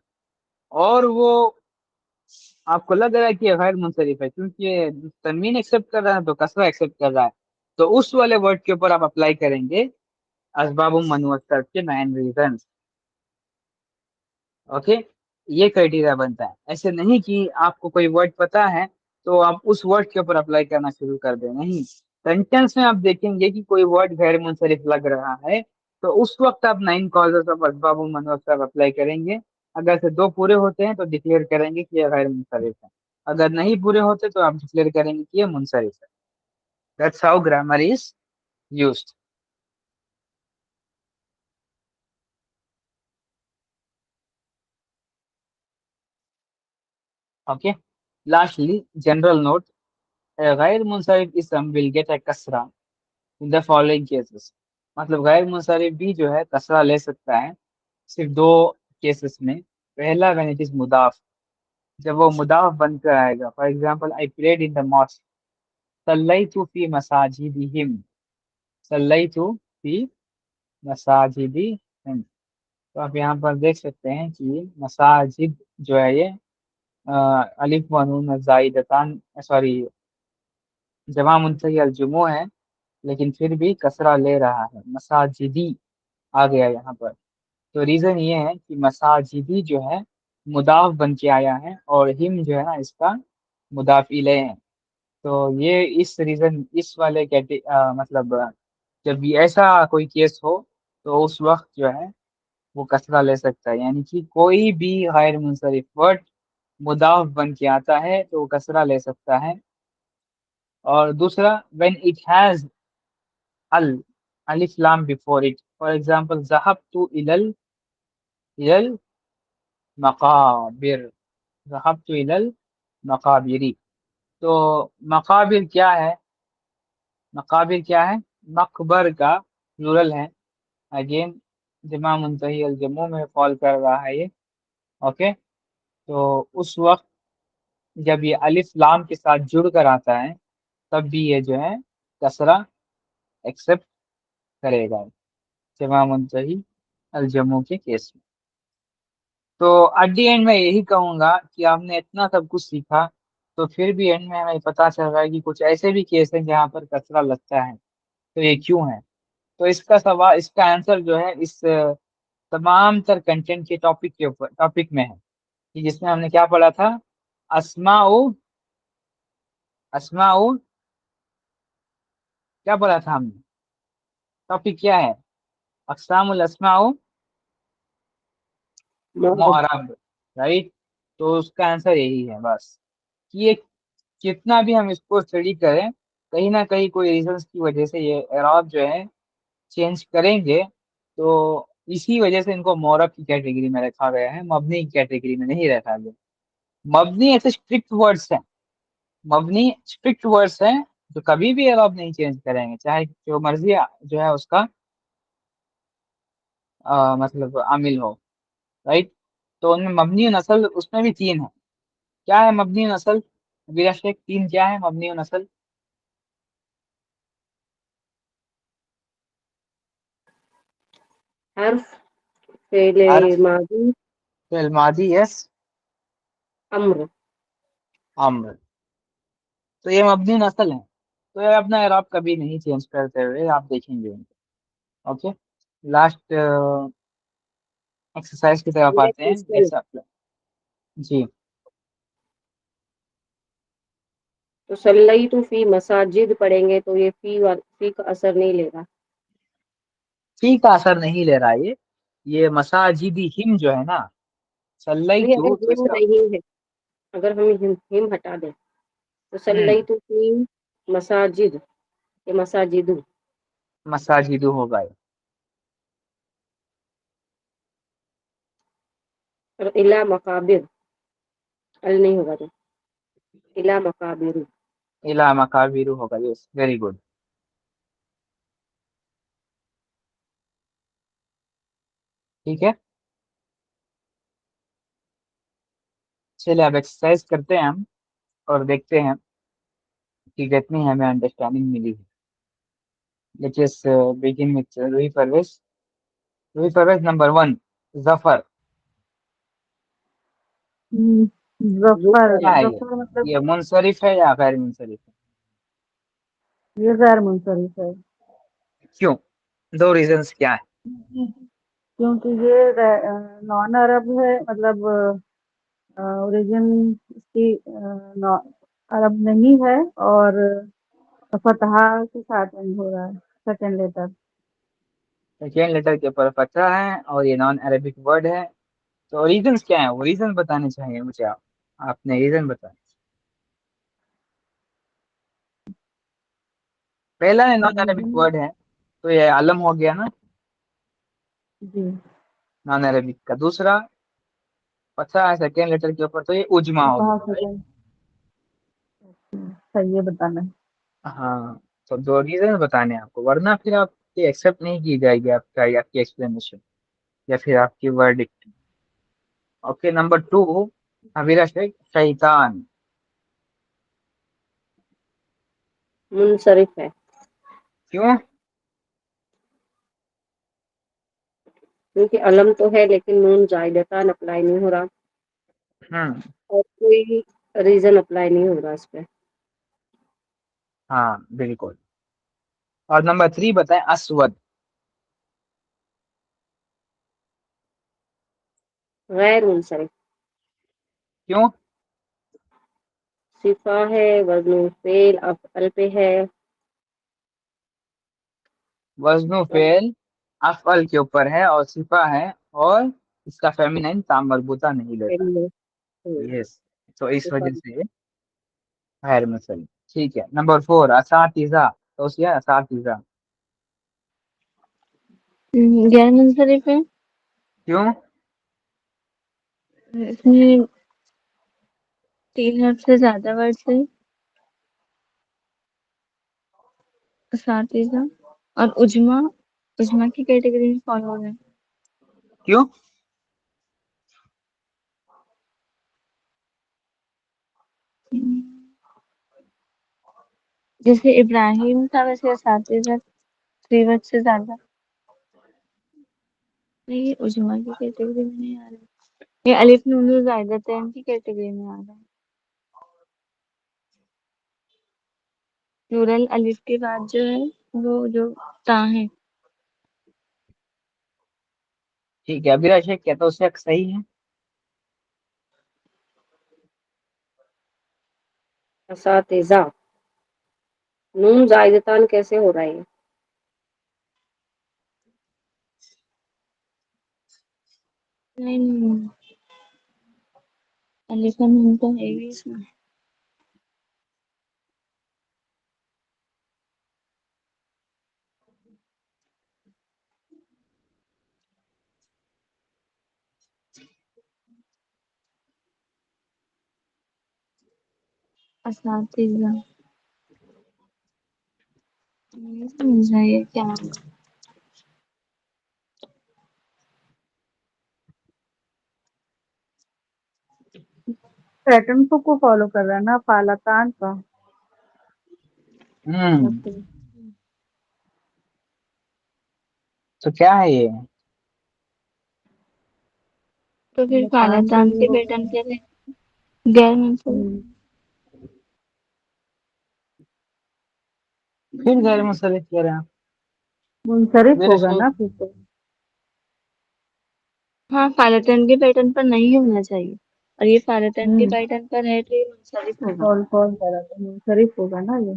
और वो आपको लग रहा है कि ये गैर मुंसरिफ है क्योंकि ये तनवीन एक्सेप्ट कर रहा है तो कसरा एक्सेप्ट कर रहा है, तो उस वाले वर्ड के ऊपर आप अप्लाई करेंगे असबाब मनुवत्तर के 9 रीजन। ओके, ये क्राइटेरिया बनता है। ऐसे नहीं कि आपको कोई वर्ड पता है तो आप उस वर्ड के ऊपर अप्लाई करना शुरू कर दें, नहीं। सेंटेंस में आप देखेंगे कि कोई वर्ड गैर मुंसरिफ लग रहा है तो उस वक्त आप 9 कॉजेज ऑफ असबाब मनवसर अप्लाई करेंगे। अगर से दो पूरे होते हैं तो डिक्लेयर करेंगे कि यह गैर मुंसरिफ है, अगर नहीं पूरे होते तो आप डिक्लेयर करेंगे कि यह मुंसरिफ है। That's how grammar is used. Okay, lastly general note, गैर मुंसरिफ इसम विल गेट a कसरा इन द फॉलोइंग केसेस। मतलब गैर मुंसरिफ भी जो है कसरा ले सकता है सिर्फ दो केसेस में। पहला, व्हेन इट इज मुदाफ, जब वो मुदाफ बनकर आएगा। For example, I prayed in the mosque, सल्लैतु फी मसाजिदिहिम, सल्लैतु फी मसाजिदिहिम। तो आप यहाँ पर देख सकते हैं कि मसाजिद जो है ये अलिफ व नून जाइदतान, सॉरी, जमा मुंतही अल जुमू है, लेकिन फिर भी कसरा ले रहा है, मसाजिदी आ गया यहाँ पर। तो रीजन ये है कि मसाजिदी जो है मुदाफ बन के आया है और हिम जो है ना इसका मुदाफ इले है। तो ये इस रीजन, इस वाले मतलब जब ये ऐसा कोई केस हो तो उस वक्त जो है वो कसरा ले सकता है, यानी कि कोई भी गैर मुंसरिफ वर्ड मुदाफ बन के आता है तो वो कसरा ले सकता है। और दूसरा, व्हेन इट हैज अल अलिफ लाम बिफोर इट, फॉर एग्जांपल ज़हबतु इलल इलल मकाबिर, ज़हबतु इलल मकाबिरी। तो मकाबिर क्या है? मकाबिर क्या है? मकबर का प्लूरल है। अगेन जमा मुंतही अल जम्मू में फॉल कर रहा है ये। ओके, तो उस वक्त जब ये अलिफ लाम के साथ जुड़ कर आता है तब भी ये जो है कसरा एक्सेप्ट करेगा, जमा मुंतही अल जम्मू के केस में। तो एट दी एंड मैं यही कहूंगा कि आपने इतना सब कुछ सीखा तो फिर भी एंड में हमें पता चल रहा है कि कुछ ऐसे भी केस हैं जहाँ पर कचरा लगता है, तो ये क्यों है? तो इसका सवाल, इसका आंसर जो है इस तमाम तर कंटेंट के टॉपिक के ऊपर, टॉपिक में है कि जिसमें हमने क्या पढ़ा था, अस्माउ अस्माउ, क्या बोला था हमने? टॉपिक क्या है? अक़सामुल अस्माउ मोहब्बत। मुअरब, राइट। तो उसका आंसर यही है बस, कि ये कितना भी हम इसको स्टडी करें, कहीं ना कहीं कोई रीजंस की वजह से ये एराब जो है चेंज करेंगे। तो इसी वजह से इनको मोरब की कैटेगरी में रखा गया है, मबनी की कैटेगरी में नहीं रखा गया। मबनी ऐसे स्ट्रिक्ट वर्ड्स हैं, मबनी स्ट्रिक्ट वर्ड्स हैं जो कभी भी एराब नहीं चेंज करेंगे, चाहे जो मर्जी जो है उसका मतलब आमिल हो, राइट। तो उनमें मबनी नस्ल उसमें भी तीन है। क्या है मबनी नस्ल? विरा शेख, तीन क्या है मबनी नस्ल? हर्फ, फेले हर्फ, मादी, फिल मादी, यस। अम्र। अम्र। तो ये मबनी नस्ल है, तो ये अपना एराब कभी नहीं चेंज करते हुए आप देखेंगे। ओके, लास्ट एक्सरसाइज की तरफ आते हैं, क्वेश्चन। Let's apply. जी। तो सल्लई तो फी मसाजिद पढ़ेंगे तो ये फी का असर नहीं लेगा। फी का असर नहीं ले रहा है ये मसाजिदी हिम जो है ना, सल्लई नहीं, तू, अगर तो हिम इसका नहीं है, अगर हम हिम हटा दें तो सल्लई हम्म तो फी मसाजिद, ये मसाजिदु। मसाजिदू होगा ये। और इला मकाबिर, अल नहीं होगा तो इला मकाबिर। इला मकाबिरू होगा, यस, वेरी गुड। ठीक है, चलिए अब एक्सरसाइज करते हैं हम, और देखते हैं कि कितनी हमें अंडरस्टैंडिंग मिली है। Let's begin with Roohi Parvez. Roohi Parvez, number one, Zafar. Zafar, क्या है जफर मतलब ये मुनसरिफ है या गैर मुनसरिफ है? ये गैर मुंसरिफ है। क्यों? दो रीजंस क्या है? क्योंकि ये नॉन अरब है, मतलब ओरिजिन इसकी अरब नहीं है, और फतहा के साथ एंड हो रहा है, सेकंड लेटर। सेकेंड लेटर के ऊपर फतहा है और ये नॉन अरेबिक वर्ड है। तो रीजंस क्या है, वो रीजन बताने चाहिए मुझे आप, आपने रीजन बताया। पहला है नॉन अरेबिक रीजन, वर्ड है, तो ये आलम हो गया ना, जी, नॉन अरेबिक का। दूसरा फतहा है सेकेंड लेटर के ऊपर, तो ये उजमा हो फतहा गया, राइट। सेकंड। सही है, बताना है। हाँ, तो दो रीजन बताने हैं आपको, वरना फिर आपकी एक्सेप्ट नहीं की जाएगी आपका, आपकी एक्सप्लेनेशन या फिर आपकी verdict. Okay, number two, Abeera Sheikh, शैतान। मुनसरिफ है, क्यों? क्योंकि अलम तो है लेकिन नून जायदतान अप्लाई नहीं हो रहा, हम्म, और कोई रीजन अप्लाई नहीं हो रहा इस पे। हाँ बिल्कुल। और नंबर थ्री बताएं, असवद। गैर मुनसरिफ, क्यों? सिफा है, वजन फेल अफअल पे है। वजनो फेल अफअल के ऊपर है और सिफा है, और इसका फेमिनाइन ताम मरबूता नहीं लेता। यस, तो इस सिफा। वजह से ये गैर मुसल्लम। ठीक है, नंबर फोर, असातिज़ा। तो उसके असातिज़ा। गैर मुंसरिफ है। क्यों? इसमें 3 हर्फ से ज्यादा वर्ड्स है, सातीजा और उजमा, उजमा की कैटेगरी में फॉलो हो रहा है। क्यों? जैसे इब्राहिम था वैसे सातीजा 3 वर्ड से ज्यादा। नहीं, ये उजमा की कैटेगरी में नहीं आ रहा है, ये अलिफ नून ज़ायदतैन की कैटेगरी में आ रहा है। प्लूरल अलिफ के बाद जो है वो जो ता है। ठीक है, अबीरा शेख कहता है उससे सही है। असातिज़ा نون زائدتان کیسے ہو رہا ہے؟ نہیں الف کا نون تو ہے ہی اس میں. اساتذہ نہیں سمجھ رہا یہ کیا. پیٹرن کو فالو کر رہا ہے نا فالتان کا. تو کیا ہے یہ؟ تو پھر فالتان تو فالتان یہ کے ہو پیٹرن گیا. کے لیے غیر منصرف. پھر غیر منصرف کہہ رہے ہیں آپ؟ منصرف میرے ہوگا سوچ نا پھر تو. ہاں فالتان کے پیٹرن پر نہیں ہونا چاہیے اور یہ فالتان کے پیٹرن پر ہے تو یہ منصرف ہوگا. فال کرا تو منصرف ہوگا نا یہ.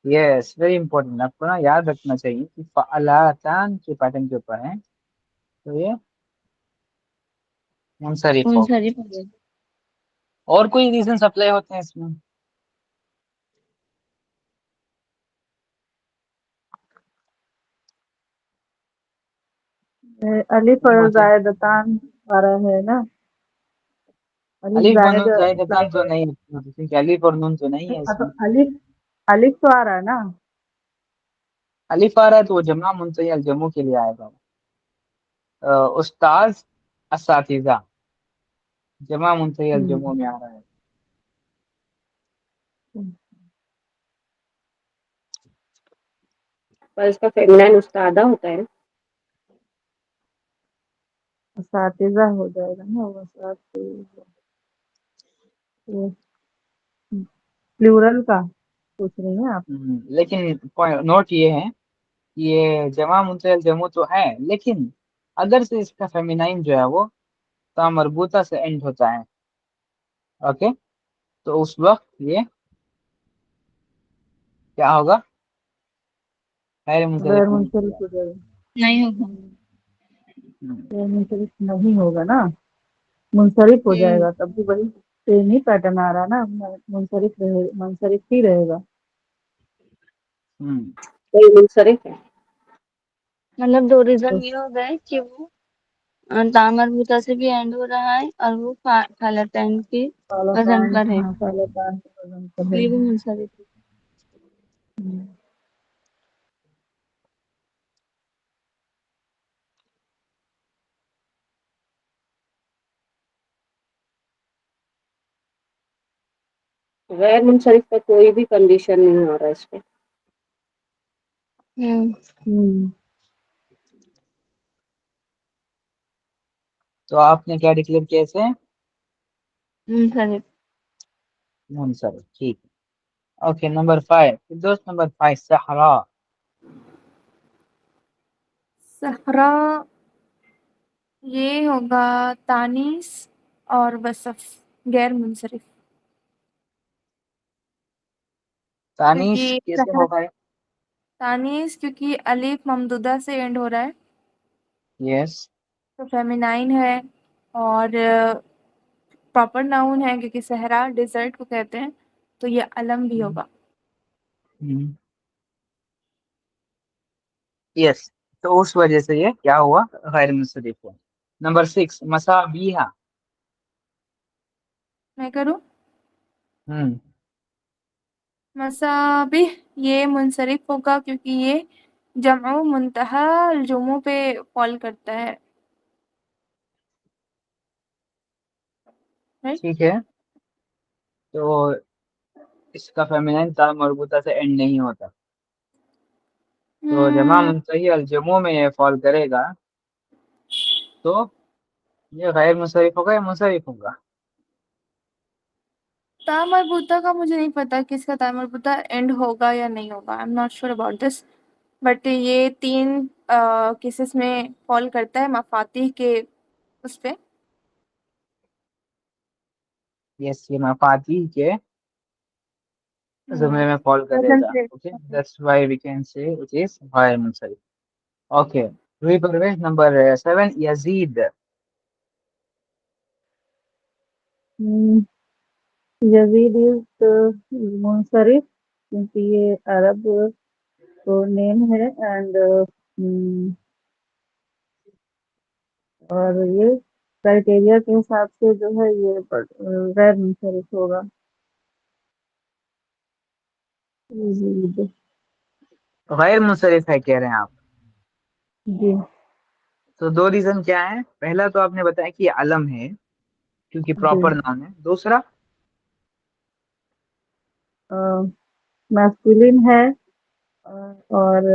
Yes very important. آپ کو نا یاد رکھنا چاہیے کہ فعلاتان کے پیٹرن کے اوپر ہے تو یہ منصرف ہوگا. منصرف ہوگا. اور کوئی ریزن اپلائی ہوتے ہیں اس میں؟ الف اور زائدتان آ رہا ہے نا. الف زائد بنون زائدتان تو نہیں ہے کیونکہ الف اور نون تو نہیں ہے اس تو میں. الف تو آ رہا ہے نا. الف آ رہا ہے تو وہ جمع منتہی الجمع کے لیے آئے گا. استاذ اساتذہ جمع منتہی الجمع میں آ رہا ہے. پر اس کا فیمینائن استادہ ہوتا ہے. اساتذہ ہو جائے گا نا. اساتذہ پلورل کا پوچھ رہی ہیں آپ. لیکن نوٹ یہ ہے کہ یہ جمع منتہی الجمع تو ہے لیکن اگر سے اس کا فیمینائن جو ہے وہ تا مربوطہ سے اینڈ ہوتا ہے. اوکے تو اس وقت یہ کیا ہوگا؟ غیر منصرف ہونے کے لیے. منصرف ہو جائے گا. نہیں ہوگا. غیر منصرف نہیں ہوگا نا. منصرف ہو جائے گا تب بھی وہی سیم ہی پیٹرن آ رہا نا. منصرف ہی رہے گا. کوئی منصرف ہے. مطلب دو ریزن یہ ہو گئے کہ وہ تا مربوطہ سے بھی اینڈ ہو رہا ہے اور وہ فالتان کی وزن پر ہے فالتان تو یہ بھی منصرف ہے. غیر منصرف کا کوئی بھی کنڈیشن نہیں آ رہا اس پہ. تو آپ نے کیا ڈکلیئر کیا اسے؟ منصرف. منصرف. ٹھیک. اوکے نمبر 5 دوست نمبر 5 صحرا. صحرا یہ ہوگا تانیث اور وصف غیر منصرف. تانیث کیونکہ کیسے ہوگا؟ تانیث کیونکہ الف ممدودہ سے اینڈ ہو رہا ہے یس. تو فیمینائن ہے اور پراپر ناؤن ہے کیونکہ صحرا ڈیزرٹ کو کہتے ہیں تو یہ علم بھی ہوگا. یس تو اس وجہ سے یہ کیا ہوا؟ غیر منصرف ہوا. نمبر 6 مسابیہ. میں کروں ہوں مسابح یہ منصرف ہوگا کیونکہ یہ جمع منتہی الجمع پہ فال کرتا ہے. رائٹ. ٹھیک ہے تو اس کا فیمینائن تا مربوطہ سے اینڈ نہیں ہوتا تو جمع منتہی الجمع میں یہ فال کرے گا تو یہ غیر منصرف ہوگا یا منصرف ہوگا؟ تا مربوطہ کا مجھے نہیں پتا کہ اس کا تا مربوطہ اینڈ ہوگا یا نہیں ہوگا. I am not sure about this but یہ 3 کیسز میں فال کرتا ہے مفاتیح کے اس پہ. یس یہ مفاتیح کے जुमले में फॉल प्रेजेंट करेगा. Tense. Okay, that's why we can say it is غير منصرف. Okay, Ruhi Parvez, number 7, Yazid. Yazid is मुनसरिफ क्योंकि ये अरब तो नेम है एंड और ये क्राइटेरिया के हिसाब से जो है ये गैर मुनसरिफ होगा. यजीद. गैर मुंसरिफ है कह रहे हैं आप. जी. तो दो रीजन क्या है. पहला तो आपने बताया कि ये अलम है क्योंकि जी. प्रॉपर नाउन है. दूसरा मैस्कुलिन है और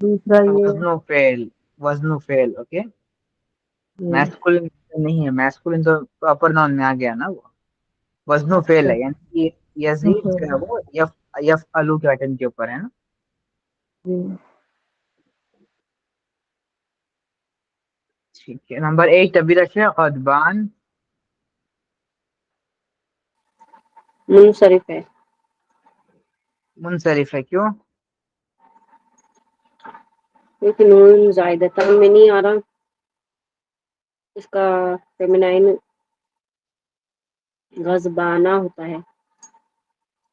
दूसरा ये. वजनो फेल. वजनो फेल. ओके, जी. मैस्कुलिन नहीं है. मैस्कुलिन तो प्रॉपर नाउन में आ गया ना वो. वजनो फेल अच्छा. है, यानी कि यजीद जो है वो यफ यफ अलू के पैटर्न के ऊपर है ना. जी. ठीक है. नंबर 8 अभी रखे गदबान. मुनसरिफ है मुनसरिफ है क्यों. क्योंकि नून जायदतन में नहीं आ रहा, इसका फेमिनाइन गजबाना होता है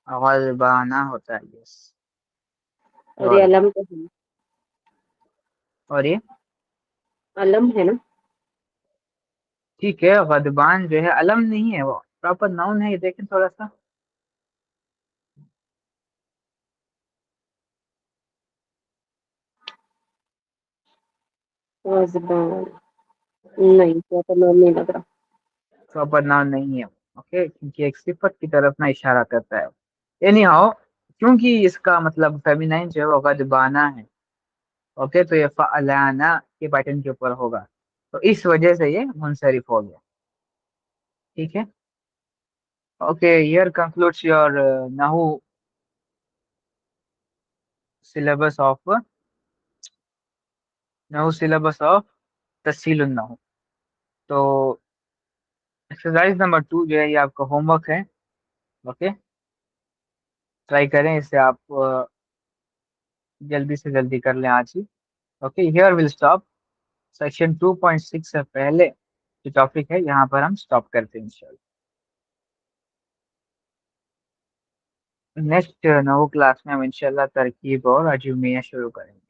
गलबाना होता है. यस, और ये गॉट इट. अलम तो है, और ये अलम है ना. ठीक है. गदबान जो है अलम नहीं है, वो प्रॉपर नाउन है. ये देखें थोड़ा सा. गजबान नहीं, तो नाम नहीं लग रहा. प्रॉपर नाउन नहीं है. ओके, क्योंकि एक सिफत की तरफ ना इशारा करता है. एनी हाउ, क्योंकि इसका मतलब फेमिनाइन जो है वो गदबाना है. ओके, तो ये फ़अलाना के पैटर्न के ऊपर होगा, तो इस वजह से ये मुनसरिफ हो गया. ठीक है. ओके, हियर कंक्लूड्स योर नहू सिलेबस ऑफ तस्हील नहू. तो एक्सरसाइज नंबर 2 जो है ये आपका होमवर्क है. ओके, ट्राई करें इसे आप जल्दी से जल्दी कर लें आज ही. Okay, here will stop. Section 2.6 से पहले जो टॉपिक है यहाँ पर हम स्टॉप करते हैं इंशाल्लाह. नेक्स्ट नवो क्लास में हम इंशाल्लाह तरकीब और अजूमिया शुरू करेंगे.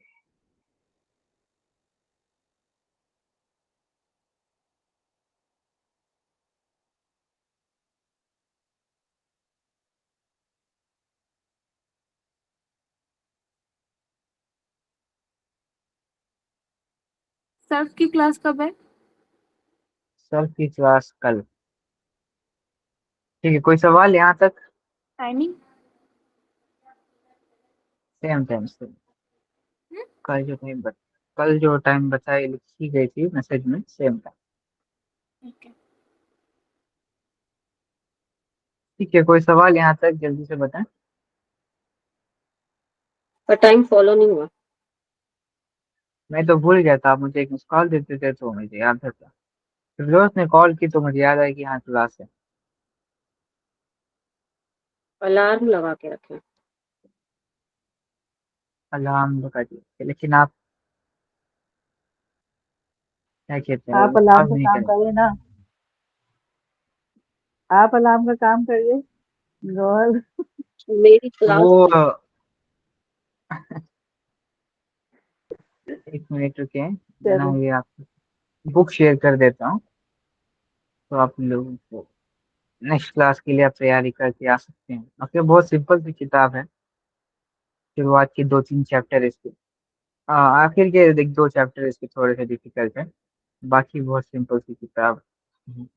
सर्फ की क्लास कब है? सर की क्लास कल. ठीक है, कोई सवाल यहाँ तक. टाइमिंग? सेम टाइम से. कल जो टाइम बत कल जो टाइम बताई लिखी गई थी मैसेज में, सेम टाइम. ओके. ठीक है, कोई सवाल यहाँ तक जल्दी से बताएं. पर टाइम फॉलो नहीं हुआ. मैं तो भूल गया था, आप मुझे एक मिस कॉल देते थे तो मुझे याद था. फिर दोस्त ने कॉल की तो मुझे याद आया कि हाँ क्लास है. अलार्म लगा के रखें. अलार्म लगा दिया, लेकिन आप क्या कहते हैं, आप वो अलार्म काम का नहीं काम करेंगे. करिए ना. आप अलार्म का काम करिए. गौर. मेरी क्लास वो है. 1 मिनट रुके, मैं ना चलो. ये आपको बुक शेयर कर देता हूँ, तो आप लोगों को नेक्स्ट क्लास के लिए आप तैयारी करके आ सकते हैं. ओके, बहुत सिंपल सी किताब है. शुरुआत के 2-3 चैप्टर इसके, आखिर के एक 2 चैप्टर इसके थोड़े से डिफिकल्ट है. बाकी बहुत सिंपल सी किताब है.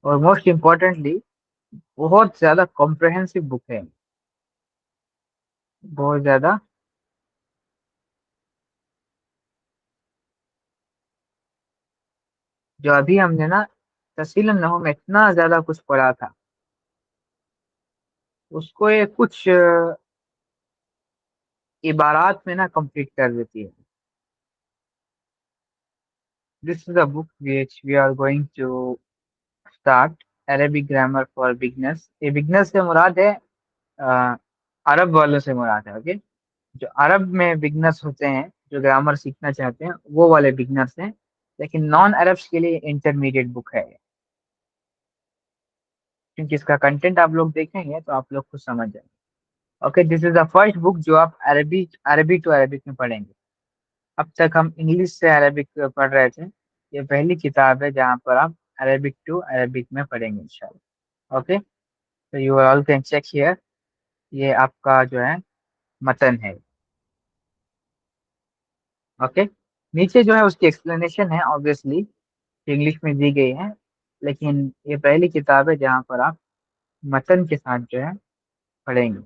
और मोस्ट इम्पोर्टेंटली बहुत ज्यादा कॉम्प्रहेंसिव बुक है. बहुत ज्यादा. जो अभी हमने ना तफसीलन नहू में इतना ज्यादा कुछ पढ़ा था, उसको ये कुछ इबारात में ना कंप्लीट कर देती है. This is a book which we are going to start. Arabic grammar for beginners. ये बिगनर्स से मुराद है عرب والوں سے مراد ہے. اوکے, جو عرب میں بگنرس ہوتے ہیں جو گرامر سیکھنا چاہتے ہیں وہ والے بگنرس ہیں, لیکن نان عربس کے لیے انٹرمیڈیٹ بک ہے, کیونکہ اس کا کنٹینٹ آپ لوگ دیکھیں گے تو آپ لوگ خود سمجھ جائیں گے. Okay, this is the first book جو آپ عربی ٹو عربک میں پڑھیں گے. اب تک ہم انگلش سے عربک پڑھ رہے تھے, یہ پہلی کتاب ہے جہاں پر آپ عربک ٹو عربک میں پڑھیں گے انشاءاللہ. اوکے, تو you all can check here, یہ آپ کا جو ہے متن ہے. اوکے, نیچے جو ہے اس کی ایکسپلینیشن ہے obviously انگلش میں دی گئی ہے, لیکن یہ پہلی کتاب ہے جہاں پر آپ متن کے ساتھ جو ہے پڑھیں گے.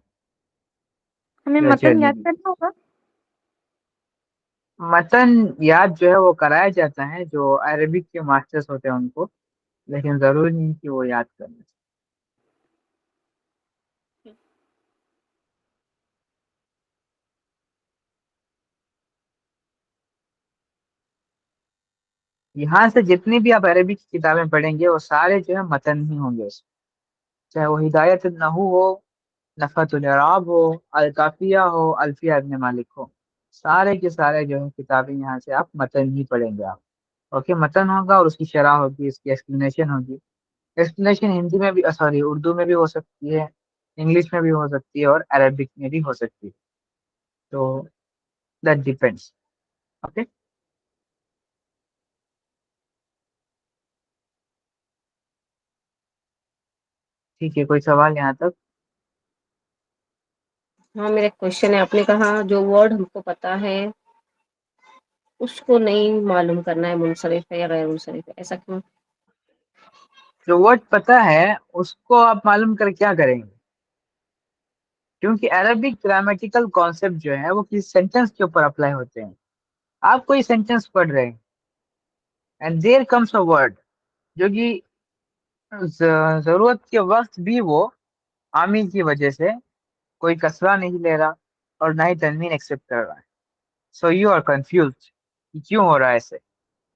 ہمیں The متن journey یاد begins. کرنا ہوگا. متن یاد جو ہے وہ کرایا جاتا ہے جو عربک کے ماسٹرز ہوتے ہیں ان کو, لیکن ضروری نہیں کہ وہ یاد کرنا. یہاں سے جتنی بھی آپ عربی کی کتابیں پڑھیں گے وہ سارے جو ہے متن ہی ہوں گے اس میں. چاہے وہ ہدایت النحو ہو, نفحۃ الاعراب ہو, الکافیہ ہو, الفیہ ابن مالک ہو, سارے کے سارے جو ہے کتابیں یہاں سے آپ متن ہی پڑھیں گے آپ. اوکے, متن ہوگا اور اس کی شرح ہوگی, اس کی ایکسپلینیشن ہوگی. ایکسپلینیشن ہندی میں بھی, سوری اردو میں بھی ہو سکتی ہے, انگلش میں بھی ہو سکتی ہے, اور عربک میں بھی ہو سکتی ہے. تو دیٹ ڈیپینڈس. اوکے, ٹھیک ہے, کوئی سوال یہاں تک؟ ہاں میرا کوشچن ہے, آپ نے کہا جو ورڈ ہم کو پتا ہے اس کو نہیں معلوم کرنا ہے منصرف ہے یا غیر منصرف ہے, ایسا کیوں؟ جو ورڈ پتہ ہے اس کو آپ معلوم کر کیا کریں گے, کیونکہ عربک گرامیٹیکل کانسیپٹ جو ہے وہ کسی سینٹینس کے اوپر اپلائی ہوتے ہیں. آپ کوئی سینٹینس پڑھ رہے ہیں and there comes a word جو کہ ضرورت کے وقت بھی وہ عامل کی وجہ سے کوئی کسرہ نہیں لے رہا اور نہ ہی تنوین ایکسیپٹ کر رہا ہے, سو یو آر کنفیوزڈ کیوں ہو رہا ہے ایسے.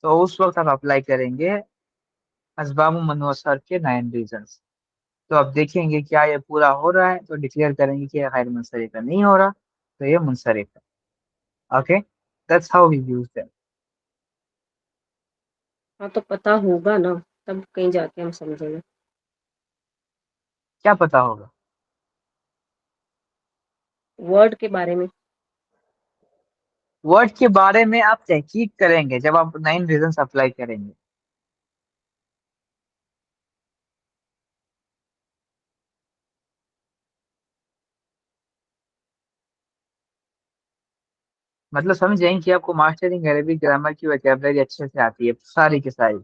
تو اس وقت آپ اپلائی کریں گے اسباب منع و صرف کے 9 ریزنس. تو آپ دیکھیں گے کیا یہ پورا ہو رہا ہے تو ڈکلیئر کریں گے کہ یہ غیر منصرف ہے, نہیں ہو رہا تو یہ منصرف ہے. Okay, that's how we use that. ہاں تو پتا ہوگا نا, تب کہیں جا کے ہم سمجھیں گے. کیا پتا ہوگا؟ ورڈ کے بارے میں. ورڈ کے بارے میں آپ تحقیق کریں گے جب آپ 9 ریزنس اپلائی کریں گے. مطلب سمجھیں کہ آپ کو ماسٹرنگ عربک گرامر کی ویکیبلری اچھے سے آتی ہے ساری کی ساری,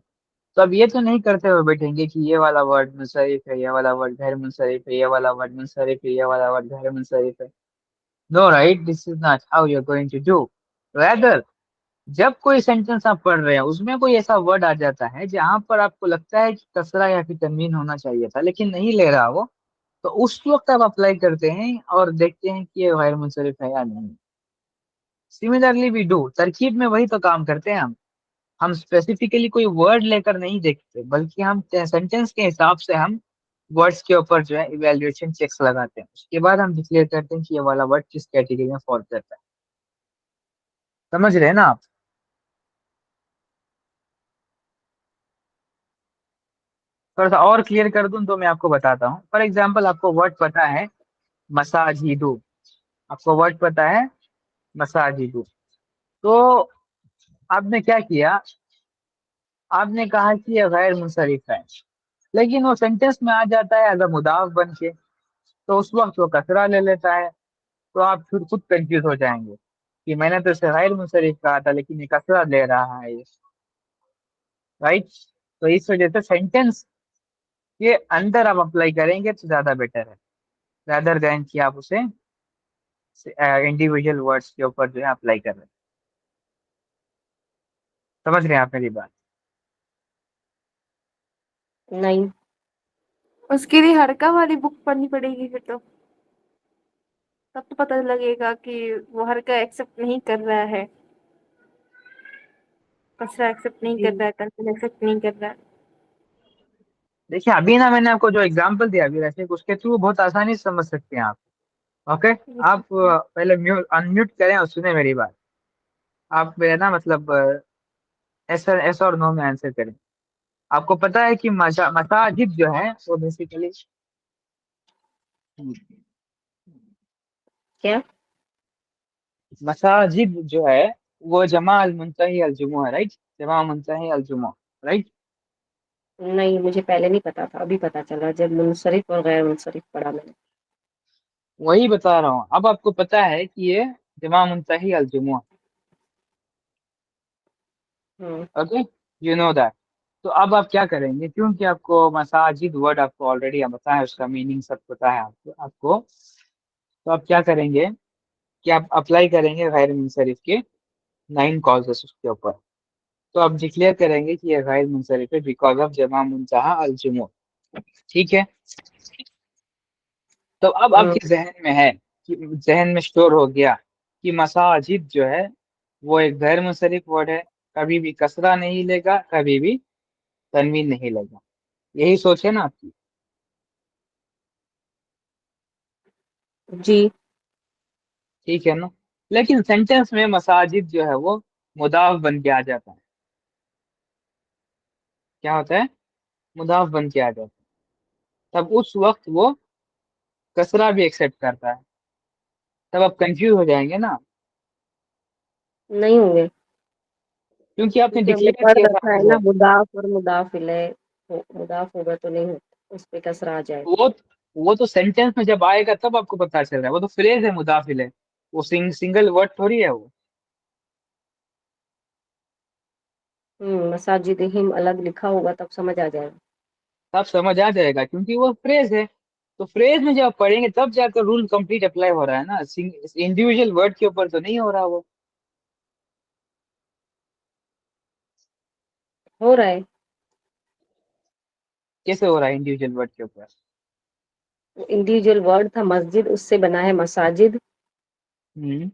تو اب یہ تو نہیں کرتے ہوئے بیٹھیں گے کہ یہ والا ورڈ منصرف ہے, یہ والا ورڈ غیر منصرف ہے, یہ والا ورڈ منصرف ہے, یہ والا ورڈ غیر منصرف ہے. No right, this is not how you are going to do. Rather جب کوئی سینٹینس آپ پڑھ رہے ہیں اس میں کوئی ایسا ورڈ آ جاتا ہے جہاں پر آپ کو لگتا ہے کہ کسرہ یا پھر تنوین ہونا چاہیے تھا لیکن نہیں لے رہا وہ, تو اس وقت آپ اپلائی کرتے ہیں اور دیکھتے ہیں کہ یہ غیر منصرف ہے یا نہیں. سملرلی وی ڈو, ترکیب میں وہی تو کام کرتے ہیں ہم اسپیسیفکلی کوئی ورڈ لے کر نہیں دیکھتے بلکہ ہم سینٹینس کے حساب سے ہم ورڈز کے اوپر جو ہے ایویلویشن چیکس لگاتے ہیں, اس کے بعد ہم ڈکلیئر کرتے ہیں کہ یہ والا ورڈ کس کیٹیگری میں فال کرتا ہے. سمجھ رہے ہیں نا آپ؟ تھوڑا سا اور کلیئر کر دوں تو میں آپ کو بتاتا ہوں. فار ایگزامپل آپ کو ورڈ پتا ہے مساجدو, آپ کو ورڈ پتا ہے مساجدو, تو آپ نے کیا کیا, آپ نے کہا کہ یہ غیر منصرف ہے, لیکن وہ سینٹینس میں آ جاتا ہے ایز اے مضاف بن کے, تو اس وقت وہ کسرہ لے لیتا ہے. تو آپ پھر خود کنفیوز ہو جائیں گے کہ میں نے تو اسے غیر منصرف کہا تھا لیکن یہ کسرہ لے رہا ہے, رائٹ. تو اس وجہ سے سینٹینس کے اندر آپ اپلائی کریں گے تو زیادہ بیٹر ہے, رادر دین کہ آپ اسے انڈیویجل ورڈس کے اوپر جو ہے اپلائی کر رہے ہیں. سمجھ رہے ہیں آپ میری بات؟ نہیں. اس کے لیے ہرکا والی بک پڑھنی پڑے گی پھر تو, تب تو پتہ لگے گا کہ وہ ہرکا ایکسپٹ نہیں کر رہا ہے, کسرہ ایکسپٹ نہیں کر رہا ہے, تنوین ایکسپٹ نہیں کر رہا ہے. دیکھیں ابھی نا میں نے آپ کو جو اگزامپل دیا ابھی ویسے اس کے تھرو بہت آسانی سے سمجھ سکتے ہیں آپ. اوکے. آپ پہلے انمیوٹ کریں اور سنیں میری بات. آپ میرا نا مطلب ایس اور نو میں آنسر کریں. آپ کو پتا ہے کہ مساجد جو ہے وہ بیسیکلی کیا؟ مساجد جو ہے وہ جمع المنتہی الجمعہ، رائٹ؟ جمع منتہی الجمعہ، رائٹ؟ نہیں، مجھے پہلے نہیں پتا تھا، ابھی پتا چلا جب منصرف اور غیر منصرف پڑھا میں نے. وہی بتا رہا ہوں. اب آپ کو پتا ہے کہ یہ جمع منتہی الجمعہ. ہوں. Okay, you know that. تو اب آپ کیا کریں گے؟ کیونکہ آپ کو مساجد ورڈ آپ کو آلریڈی بتایا ہے، اس کا میننگ سب پتا ہے آپ کو. تو آپ کیا کریں گے کہ آپ اپلائی کریں گے غیر منصرف کے 9 کازز اس کے اوپر. تو آپ ڈکلیئر کریں گے کہ یہ غیر منصرف ہے بیکاز آف جمع منتہا الجمعہ. ٹھیک ہے. تو اب آپ ہوں. کے ذہن میں ہے کہ ذہن میں اسٹور ہو گیا کہ مساجد جو ہے وہ ایک غیر منصرف ورڈ ہے، کبھی بھی کسرہ نہیں لے گا، کبھی بھی تنوین نہیں لے گا. یہی سوچ ہے نا آپ کی؟ جی. ٹھیک ہے نا. لیکن سینٹینس میں مساجد جو ہے وہ مضاف بن کے آ جاتا ہے. کیا ہوتا ہے؟ مضاف بن کے آ جاتا ہے. تب اس وقت وہ کسرہ بھی ایکسیپٹ کرتا ہے. تب آپ کنفیوز ہو جائیں گے نا، نہیں ہوں گے، کیونکہ آپ نے کیونکہ ہم نے ڈکلیئر پڑھ کیا رکھا ہے ظاہر نا، ہے. مضاف اور مضاف الیہ. مضاف ہوگا تو نہیں ہوتا، اس پہ کسرہ آ جائے. وہ وہ تو سینٹینس میں جب آئے گا تب آپ کو پتا چل رہا ہے. وہ تو فریز ہے مضاف الیہ، وہ سنگل ورڈ تھوڑی ہے. وہ مساجدہم الگ لکھا ہوگا تب سمجھ آ جائے گا. تب سمجھ آ جائے گا کیونکہ وہ فریز ہے. تو فریز میں جب آپ پڑھیں گے تب جا کر رول کمپلیٹ اپلائی ہو رہا ہے نا، انڈیویجل ورڈ کے اوپر تو نہیں ہو رہا. وہ ہو رہا ہے. کیسے ہو رہا ہے انڈیویجل ورڈ کے اوپر؟ انڈیویجل ورڈ تھا مسجد، اس سے بنا ہے مساجد، ہوں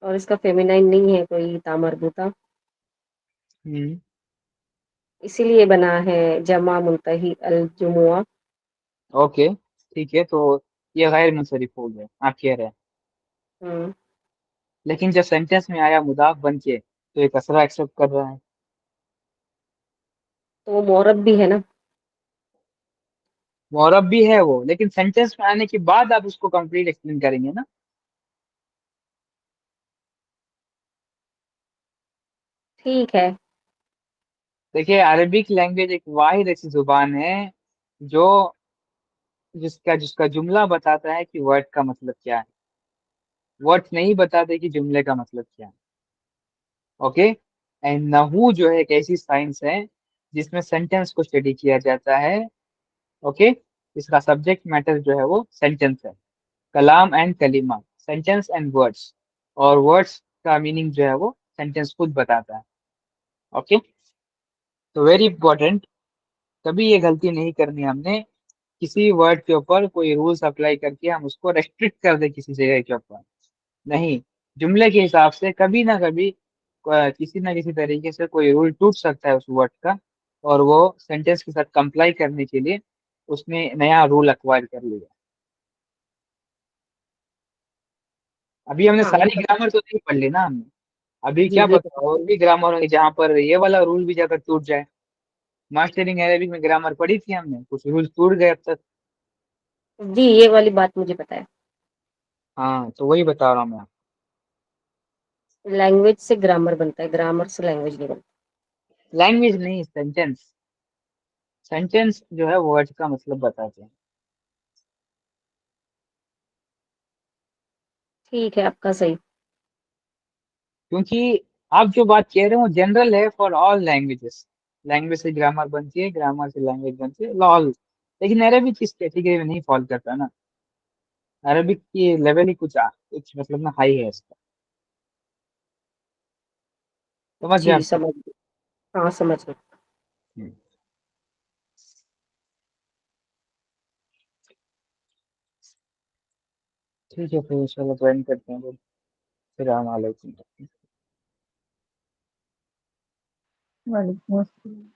اور اس کا فیمینائن نہیں ہے کوئی تا مربوطہ، ہوں اسی لیے بنا ہے جمع منتہی الجمعہ. اوکے ٹھیک ہے. تو یہ غیر منصرف ہو گیا آپ کہہ رہے ہیں. ہوں. لیکن جب سینٹینس میں آیا مضاف بن کے تو یہ کسرہ ایکسیپٹ کر رہا ہے. تو وہ معرب بھی ہے نا. معرب بھی ہے وہ، لیکن سینٹینس میں آنے کے بعد آپ اس کو کمپلیٹ ایکسپلین کریں گے نا. ٹھیک ہے. دیکھیے عربک لینگویج ایک واحد ایسی زبان ہے جو جس کا جملہ بتاتا ہے کہ ورڈ کا مطلب کیا ہے، ورڈ نہیں بتاتے کہ جملے کا مطلب کیا ہے. اوکے. اینڈ نحو جو ہے ایک ایسی سائنس ہے جس میں سینٹینس کو اسٹڈی کیا جاتا ہے. اوکے. اس کا سبجیکٹ میٹر جو ہے وہ سینٹینس ہے. کلام اینڈ کلمہ، سینٹینس اینڈ ورڈس، اور ورڈس کا میننگ جو ہے وہ سینٹینس خود بتاتا ہے. اوکے. تو ویری امپورٹینٹ، کبھی یہ غلطی نہیں کرنی ہم نے کسی ورڈ کے اوپر کوئی رولس اپلائی کر کے ہم اس کو ریسٹرکٹ کر دیں کسی جگہ کے اوپر. نہیں، جملے کے حساب سے کبھی نہ کبھی کسی نہ کسی طریقے سے کوئی رول ٹوٹ سکتا ہے اس ورڈ کا، اور وہ سینٹینس کے ساتھ کمپلائی کرنے کے لیے اس نے نیا رول اکوائر کر لیا. ابھی ہم نے ہاں، یہ ساری تو گرامر تو نہیں پڑھ لی نا ہم نے. ابھی جی، کیا یہ پتا اور بھی گرامر ہوں گے جہاں پر یہ والا رول بھی جا کر ٹوٹ جائے. ماسٹرنگ عربک میں گرامر پڑھی تھی ہم نے، کچھ رول ٹوٹ گئے اب تک. جی یہ والی بات مجھے پتا ہے. ہاں تو وہی بتا رہا ہوں میں. لینگویج سے گرامر بنتا ہے، گرامر سے لینگویج نہیں بنتا. لینگویج نہیں، سینٹینس. سینٹینس جو ہے ورڈ کا مطلب بتاتے ہیں. ٹھیک ہے، آپ کا صحیح. کیونکہ آپ جو بات کہہ رہے ہیں وہ جنرل ہے فار آل لینگویجز. لینگویج سے گرامر بنتی ہے، گرامر سے لینگویج بنتی ہے، آل. لیکن عربک اس کیٹیگری میں نہیں فال کرتا نا. عربک کی لیول ہی کچھ مطلب نا ہائی ہے اس کا. سمجھ گئے جی آپ؟ سمجھ گئی. ہاں سمجھ گئی. ہوں. ٹھیک ہے پھر ان شاء اللہ جوائن کرتے ہیں. السلام علیکم. وعلیکم السلام.